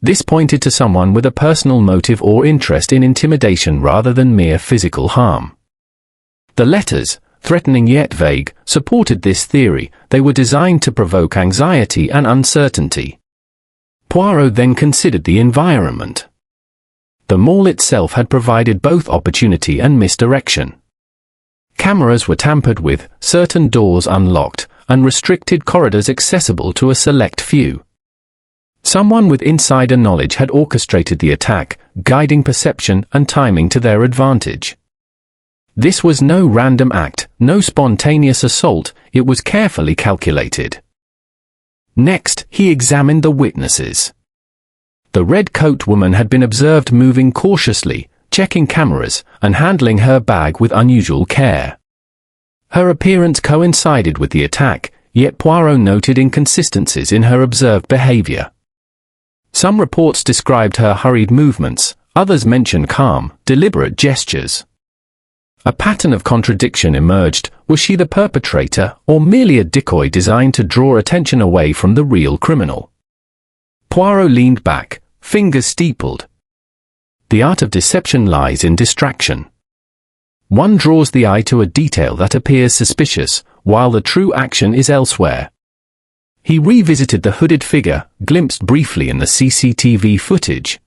This pointed to someone with a personal motive or interest in intimidation rather than mere physical harm. The letters, threatening yet vague, supported this theory. They were designed to provoke anxiety and uncertainty. Poirot then considered the environment. The mall itself had provided both opportunity and misdirection. Cameras were tampered with, certain doors unlocked, and restricted corridors accessible to a select few. Someone with insider knowledge had orchestrated the attack, guiding perception and timing to their advantage. This was no random act, no spontaneous assault, it was carefully calculated. Next, he examined the witnesses. The red coat woman had been observed moving cautiously, checking cameras, and handling her bag with unusual care. Her appearance coincided with the attack, yet Poirot noted inconsistencies in her observed behavior. Some reports described her hurried movements, others mentioned calm, deliberate gestures. A pattern of contradiction emerged. Was she the perpetrator, or merely a decoy designed to draw attention away from the real criminal? Poirot leaned back, fingers steepled. The art of deception lies in distraction. One draws the eye to a detail that appears suspicious, while the true action is elsewhere. He revisited the hooded figure, glimpsed briefly in the CCTV footage.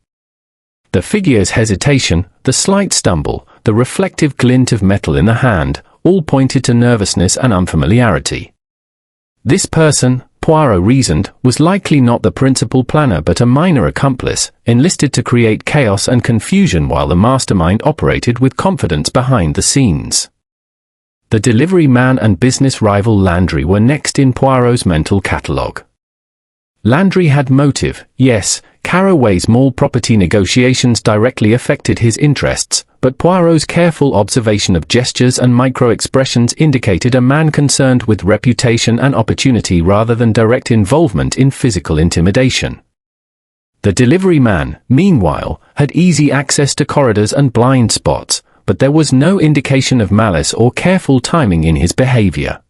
The figure's hesitation, the slight stumble, the reflective glint of metal in the hand, all pointed to nervousness and unfamiliarity. This person, Poirot reasoned, was likely not the principal planner but a minor accomplice, enlisted to create chaos and confusion while the mastermind operated with confidence behind the scenes. The delivery man and business rival Landry were next in Poirot's mental catalogue. Landry had motive, yes. Carraway's mall property negotiations directly affected his interests, but Poirot's careful observation of gestures and micro-expressions indicated a man concerned with reputation and opportunity rather than direct involvement in physical intimidation. The delivery man, meanwhile, had easy access to corridors and blind spots, but there was no indication of malice or careful timing in his behavior.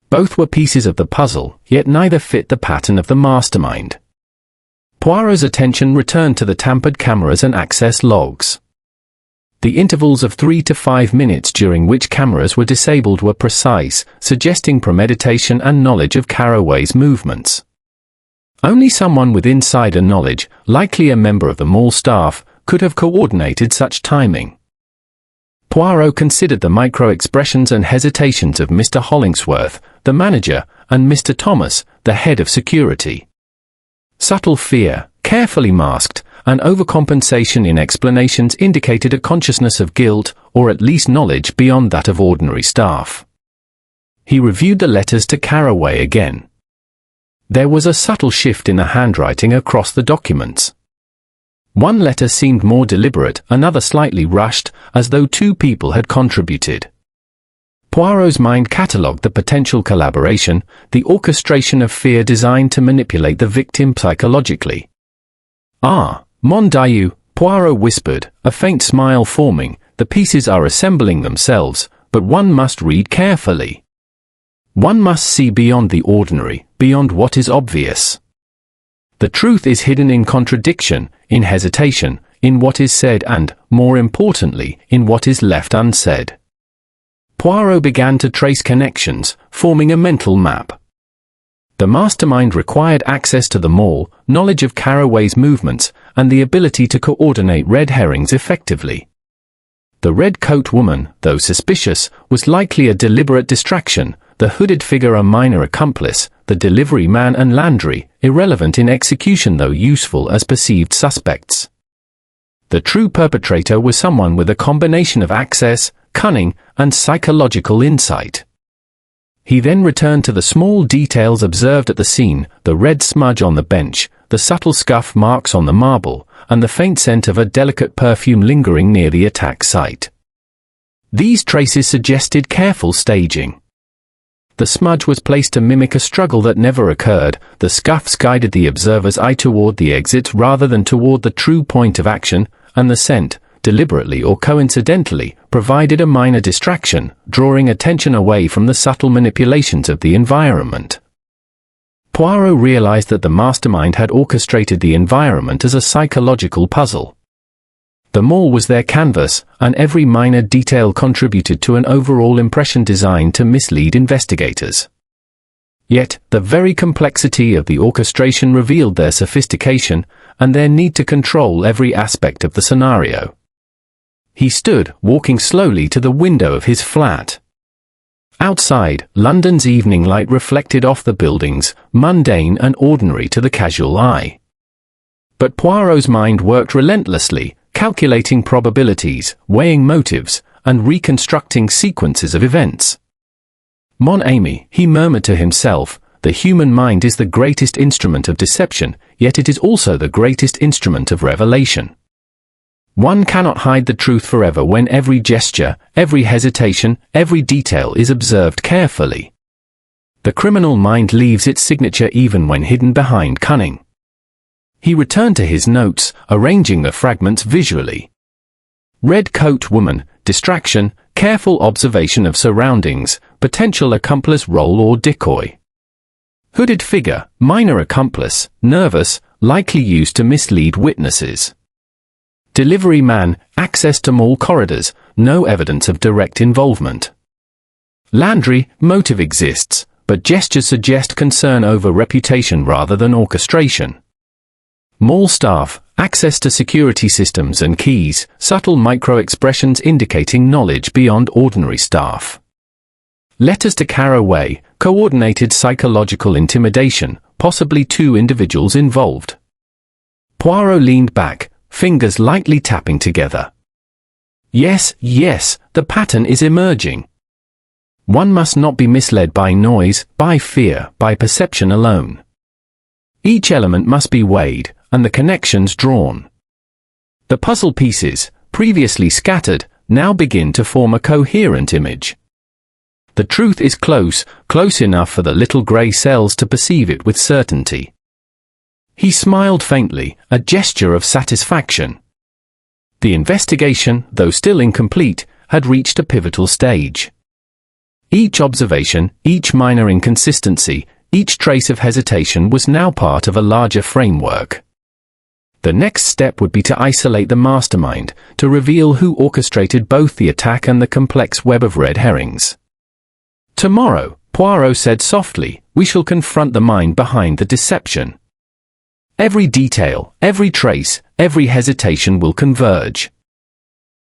Both were pieces of the puzzle, yet neither fit the pattern of the mastermind. Poirot's attention returned to the tampered cameras and access logs. The intervals of 3 to 5 minutes during which cameras were disabled were precise, suggesting premeditation and knowledge of Carraway's movements. Only someone with insider knowledge, likely a member of the mall staff, could have coordinated such timing. Poirot considered the micro-expressions and hesitations of Mr. Hollingsworth, the manager, and Mr. Thomas, the head of security. Subtle fear, carefully masked, and overcompensation in explanations indicated a consciousness of guilt, or at least knowledge beyond that of ordinary staff. He reviewed the letters to Carraway again. There was a subtle shift in the handwriting across the documents. One letter seemed more deliberate, another slightly rushed, as though two people had contributed. Poirot's mind catalogued the potential collaboration, the orchestration of fear designed to manipulate the victim psychologically. "Ah, mon Dieu," Poirot whispered, a faint smile forming. "The pieces are assembling themselves, but one must read carefully. One must see beyond the ordinary, beyond what is obvious. The truth is hidden in contradiction, in hesitation, in what is said and, more importantly, in what is left unsaid." Poirot began to trace connections, forming a mental map. The mastermind required access to the mall, knowledge of Carraway's movements, and the ability to coordinate red herrings effectively. The red coat woman, though suspicious, was likely a deliberate distraction, the hooded figure a minor accomplice, the delivery man and Landry, irrelevant in execution though useful as perceived suspects. The true perpetrator was someone with a combination of access, cunning, and psychological insight. He then returned to the small details observed at the scene, the red smudge on the bench, the subtle scuff marks on the marble, and the faint scent of a delicate perfume lingering near the attack site. These traces suggested careful staging. The smudge was placed to mimic a struggle that never occurred, the scuffs guided the observer's eye toward the exit rather than toward the true point of action, and the scent, deliberately or coincidentally, provided a minor distraction, drawing attention away from the subtle manipulations of the environment. Poirot realized that the mastermind had orchestrated the environment as a psychological puzzle. The mall was their canvas, and every minor detail contributed to an overall impression designed to mislead investigators. Yet, the very complexity of the orchestration revealed their sophistication, and their need to control every aspect of the scenario. He stood, walking slowly to the window of his flat. Outside, London's evening light reflected off the buildings, mundane and ordinary to the casual eye. But Poirot's mind worked relentlessly, calculating probabilities, weighing motives, and reconstructing sequences of events. "Mon ami," he murmured to himself, the human mind is the greatest instrument of deception, yet it is also the greatest instrument of revelation. One cannot hide the truth forever when every gesture, every hesitation, every detail is observed carefully. The criminal mind leaves its signature even when hidden behind cunning. He returned to his notes, arranging the fragments visually. Red coat woman, distraction, careful observation of surroundings, potential accomplice role or decoy. Hooded figure, minor accomplice, nervous, likely used to mislead witnesses. Delivery man, access to mall corridors, no evidence of direct involvement. Landry, motive exists, but gestures suggest concern over reputation rather than orchestration. Mall staff, access to security systems and keys, subtle micro-expressions indicating knowledge beyond ordinary staff. Letters to Caraway, coordinated psychological intimidation, possibly two individuals involved. Poirot leaned back, fingers lightly tapping together. Yes, yes, the pattern is emerging. One must not be misled by noise, by fear, by perception alone. Each element must be weighed, and the connections drawn. The puzzle pieces, previously scattered, now begin to form a coherent image. The truth is close, close enough for the little grey cells to perceive it with certainty. He smiled faintly, a gesture of satisfaction. The investigation, though still incomplete, had reached a pivotal stage. Each observation, each minor inconsistency, each trace of hesitation was now part of a larger framework. The next step would be to isolate the mastermind, to reveal who orchestrated both the attack and the complex web of red herrings. Tomorrow, Poirot said softly, we shall confront the mind behind the deception. Every detail, every trace, every hesitation will converge.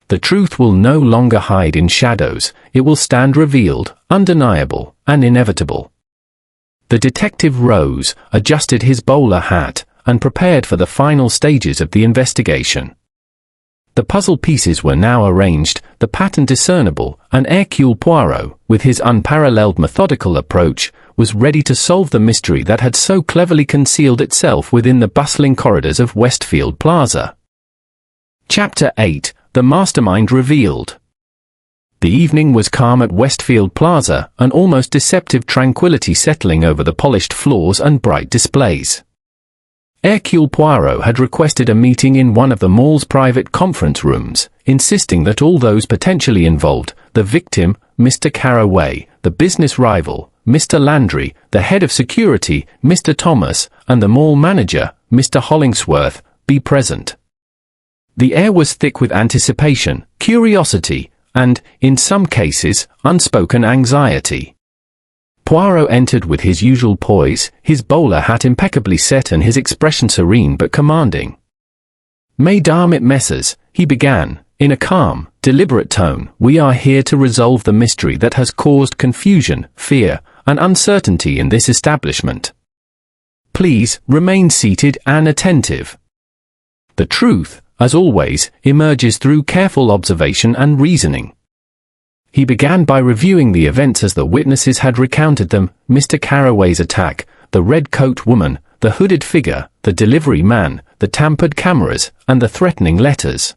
The truth will no longer hide in shadows, it will stand revealed, undeniable, and inevitable. The detective rose, adjusted his bowler hat, and prepared for the final stages of the investigation. The puzzle pieces were now arranged, the pattern discernible, and Hercule Poirot, with his unparalleled methodical approach, was ready to solve the mystery that had so cleverly concealed itself within the bustling corridors of Westfield Plaza. Chapter 8: The Mastermind Revealed. The evening was calm at Westfield Plaza, an almost deceptive tranquility settling over the polished floors and bright displays. Hercule Poirot had requested a meeting in one of the mall's private conference rooms, insisting that all those potentially involved, the victim, Mr. Caraway, the business rival, Mr. Landry, the head of security, Mr. Thomas, and the mall manager, Mr. Hollingsworth, be present. The air was thick with anticipation, curiosity, and, in some cases, unspoken anxiety. Poirot entered with his usual poise, his bowler hat impeccably set and his expression serene but commanding. Mesdames et messieurs, he began, in a calm, deliberate tone, we are here to resolve the mystery that has caused confusion, fear, and uncertainty in this establishment. Please, remain seated and attentive. The truth, as always, emerges through careful observation and reasoning. He began by reviewing the events as the witnesses had recounted them, Mr. Caraway's attack, the red coat woman, the hooded figure, the delivery man, the tampered cameras, and the threatening letters.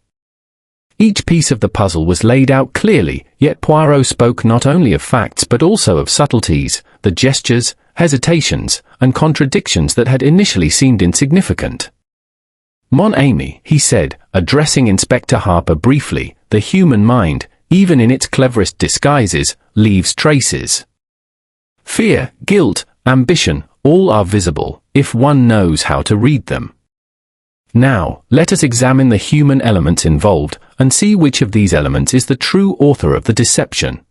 Each piece of the puzzle was laid out clearly, yet Poirot spoke not only of facts but also of subtleties, the gestures, hesitations, and contradictions that had initially seemed insignificant. Mon ami, he said, addressing Inspector Harper briefly, the human mind, even in its cleverest disguises, leaves traces. Fear, guilt, ambition, all are visible, if one knows how to read them. Now, let us examine the human elements involved, and see which of these elements is the true author of the deception.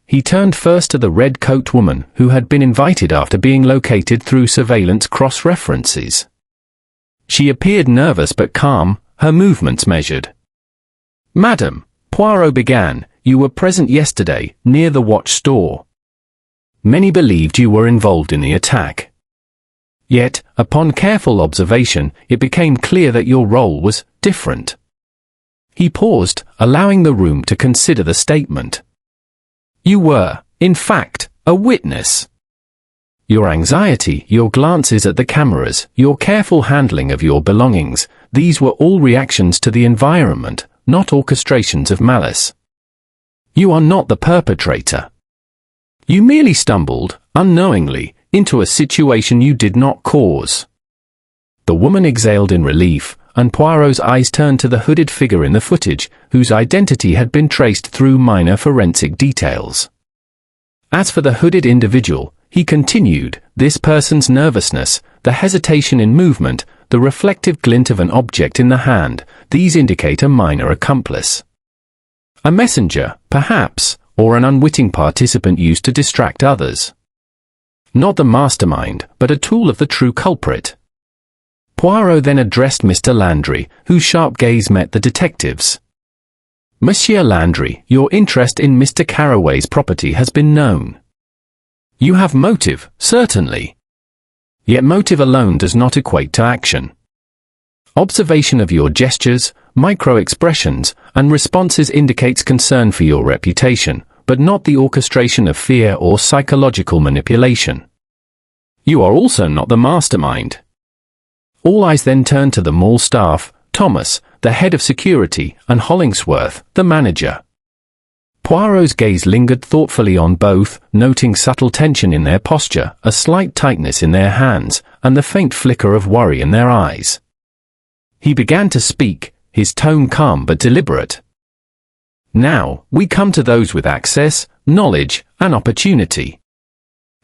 He turned first to the red coat woman, who had been invited after being located through surveillance cross-references. She appeared nervous but calm, her movements measured. Madam, Poirot began, you were present yesterday, near the watch store. Many believed you were involved in the attack. Yet, upon careful observation, it became clear that your role was different. He paused, allowing the room to consider the statement. You were, in fact, a witness. your anxiety, your glances at the cameras, your careful handling of your belongings, these were all reactions to the environment, not orchestrations of malice. You are not the perpetrator. You merely stumbled, unknowingly, into a situation you did not cause. The woman exhaled in relief, and Poirot's eyes turned to the hooded figure in the footage, whose identity had been traced through minor forensic details. As for the hooded individual, he continued, this person's nervousness, the hesitation in movement, the reflective glint of an object in the hand, these indicate a minor accomplice. A messenger, perhaps, or an unwitting participant used to distract others. Not the mastermind, but a tool of the true culprit. Poirot then addressed Mr. Landry, whose sharp gaze met the detective's. Monsieur Landry, your interest in Mr. Carraway's property has been known. You have motive, certainly. Yet motive alone does not equate to action. Observation of your gestures, micro-expressions, and responses indicates concern for your reputation, but not the orchestration of fear or psychological manipulation. You are also not the mastermind. All eyes then turned to the mall staff, Thomas, the head of security, and Hollingsworth, the manager. Poirot's gaze lingered thoughtfully on both, noting subtle tension in their posture, a slight tightness in their hands, and the faint flicker of worry in their eyes. He began to speak, his tone calm but deliberate. Now, we come to those with access, knowledge, and opportunity.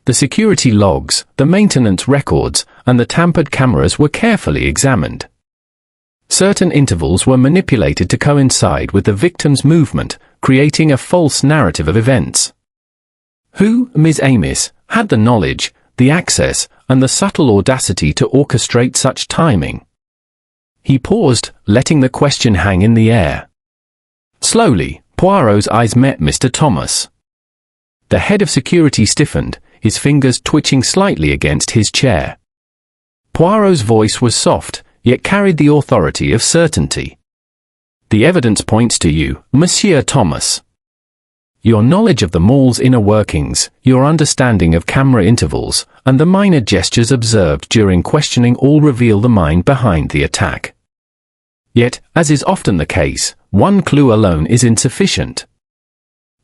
The security logs, the maintenance records, and the tampered cameras were carefully examined. Certain intervals were manipulated to coincide with the victim's movement, creating a false narrative of events. Who, Ms. Amis, had the knowledge, the access, and the subtle audacity to orchestrate such timing? He paused, letting the question hang in the air. Slowly, Poirot's eyes met Mr. Thomas. The head of security stiffened, his fingers twitching slightly against his chair. Poirot's voice was soft, yet carried the authority of certainty. The evidence points to you, Monsieur Thomas. Your knowledge of the mall's inner workings, your understanding of camera intervals, and the minor gestures observed during questioning all reveal the mind behind the attack. Yet, as is often the case, one clue alone is insufficient.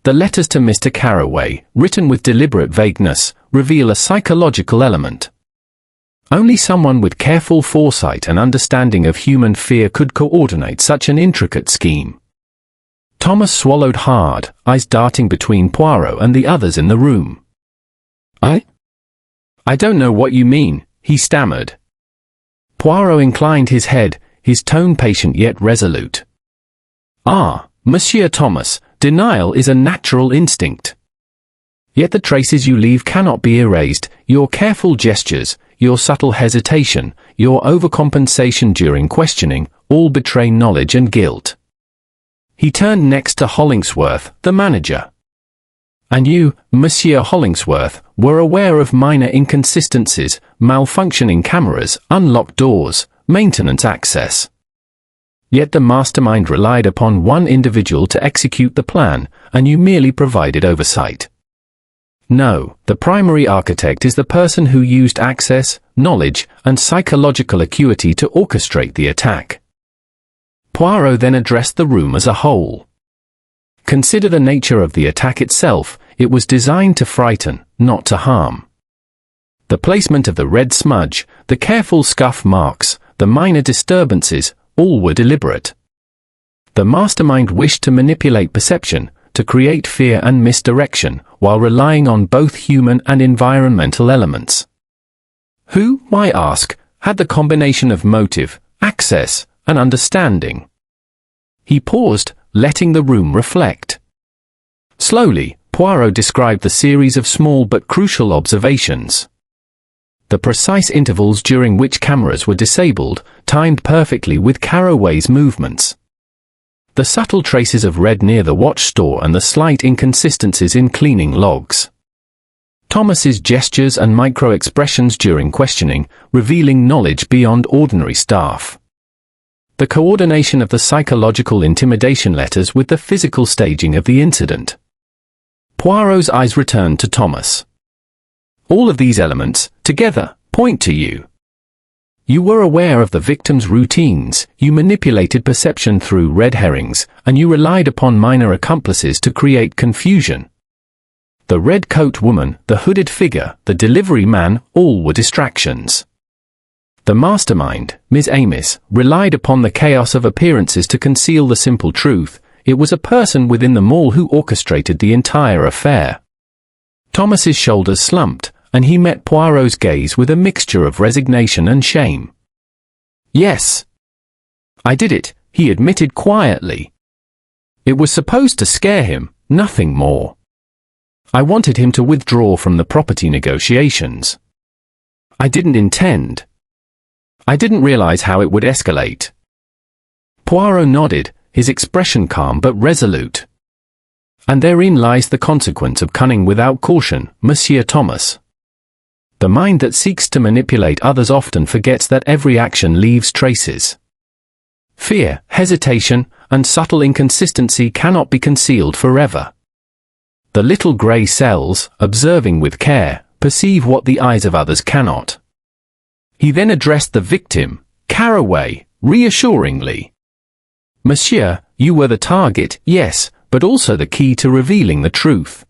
The letters to Mr. Carraway, written with deliberate vagueness, reveal a psychological element. Only someone with careful foresight and understanding of human fear could coordinate such an intricate scheme. Thomas swallowed hard, eyes darting between Poirot and the others in the room. I don't know what you mean, he stammered. Poirot inclined his head, his tone patient yet resolute. Ah, Monsieur Thomas, denial is a natural instinct. Yet the traces you leave cannot be erased, your careful gestures, your subtle hesitation, your overcompensation during questioning, all betray knowledge and guilt. He turned next to Hollingsworth, the manager. And you, Monsieur Hollingsworth, were aware of minor inconsistencies, malfunctioning cameras, unlocked doors, maintenance access. Yet the mastermind relied upon one individual to execute the plan, and you merely provided oversight. No, the primary architect is the person who used access, knowledge, and psychological acuity to orchestrate the attack. Poirot then addressed the room as a whole. Consider the nature of the attack itself, it was designed to frighten, not to harm. The placement of the red smudge, the careful scuff marks, the minor disturbances, all were deliberate. The mastermind wished to manipulate perception, to create fear and misdirection, while relying on both human and environmental elements. Who, I ask, had the combination of motive, access, and understanding? He paused, letting the room reflect. Slowly, Poirot described the series of small but crucial observations. The precise intervals during which cameras were disabled, timed perfectly with Carraway's movements. The subtle traces of red near the watch store and the slight inconsistencies in cleaning logs. Thomas's gestures and micro-expressions during questioning, revealing knowledge beyond ordinary staff. The coordination of the psychological intimidation letters with the physical staging of the incident. Poirot's eyes returned to Thomas. All of these elements, together, point to you. You were aware of the victim's routines, you manipulated perception through red herrings, and you relied upon minor accomplices to create confusion. The red coat woman, the hooded figure, the delivery man, all were distractions. The mastermind, Ms. Amis, relied upon the chaos of appearances to conceal the simple truth. It was a person within the mall who orchestrated the entire affair. Thomas's shoulders slumped, and he met Poirot's gaze with a mixture of resignation and shame. Yes. I did it, he admitted quietly. It was supposed to scare him, nothing more. I wanted him to withdraw from the property negotiations. I didn't intend. I didn't realize how it would escalate. Poirot nodded, his expression calm but resolute. And therein lies the consequence of cunning without caution, Monsieur Thomas. The mind that seeks to manipulate others often forgets that every action leaves traces. Fear, hesitation, and subtle inconsistency cannot be concealed forever. The little grey cells, observing with care, perceive what the eyes of others cannot. He then addressed the victim, Caraway, reassuringly. Monsieur, you were the target, yes, but also the key to revealing the truth.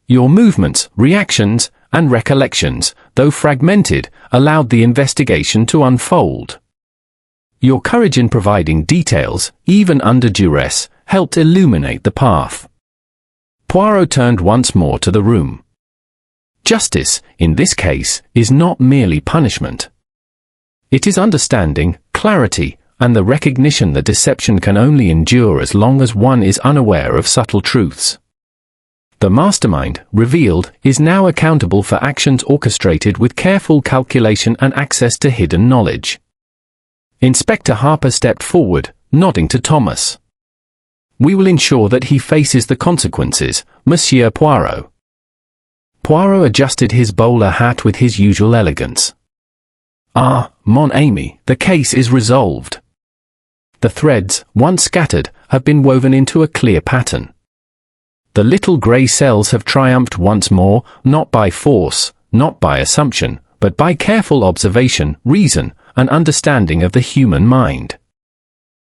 Your movements, reactions, and recollections, though fragmented, allowed the investigation to unfold. Your courage in providing details, even under duress, helped illuminate the path. Poirot turned once more to the room. Justice, in this case, is not merely punishment. It is understanding, clarity, and the recognition that deception can only endure as long as one is unaware of subtle truths. The mastermind, revealed, is now accountable for actions orchestrated with careful calculation and access to hidden knowledge. Inspector Harper stepped forward, nodding to Thomas. We will ensure that he faces the consequences, Monsieur Poirot. Poirot adjusted his bowler hat with his usual elegance. Ah, mon ami, the case is resolved. The threads, once scattered, have been woven into a clear pattern. The little grey cells have triumphed once more, not by force, not by assumption, but by careful observation, reason, and understanding of the human mind.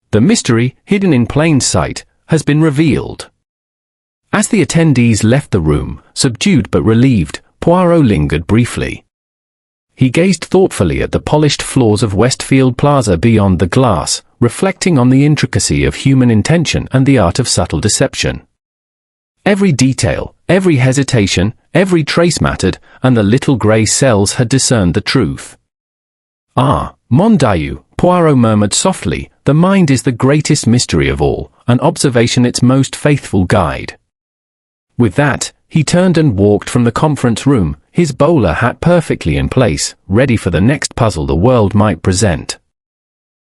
The mystery, hidden in plain sight, has been revealed. As the attendees left the room, subdued but relieved, Poirot lingered briefly. He gazed thoughtfully at the polished floors of Westfield Plaza beyond the glass, reflecting on the intricacy of human intention and the art of subtle deception. Every detail, every hesitation, every trace mattered, and the little grey cells had discerned the truth. Ah, mon Dieu, Poirot murmured softly, the mind is the greatest mystery of all, and observation its most faithful guide. With that, he turned and walked from the conference room, his bowler hat perfectly in place, ready for the next puzzle the world might present.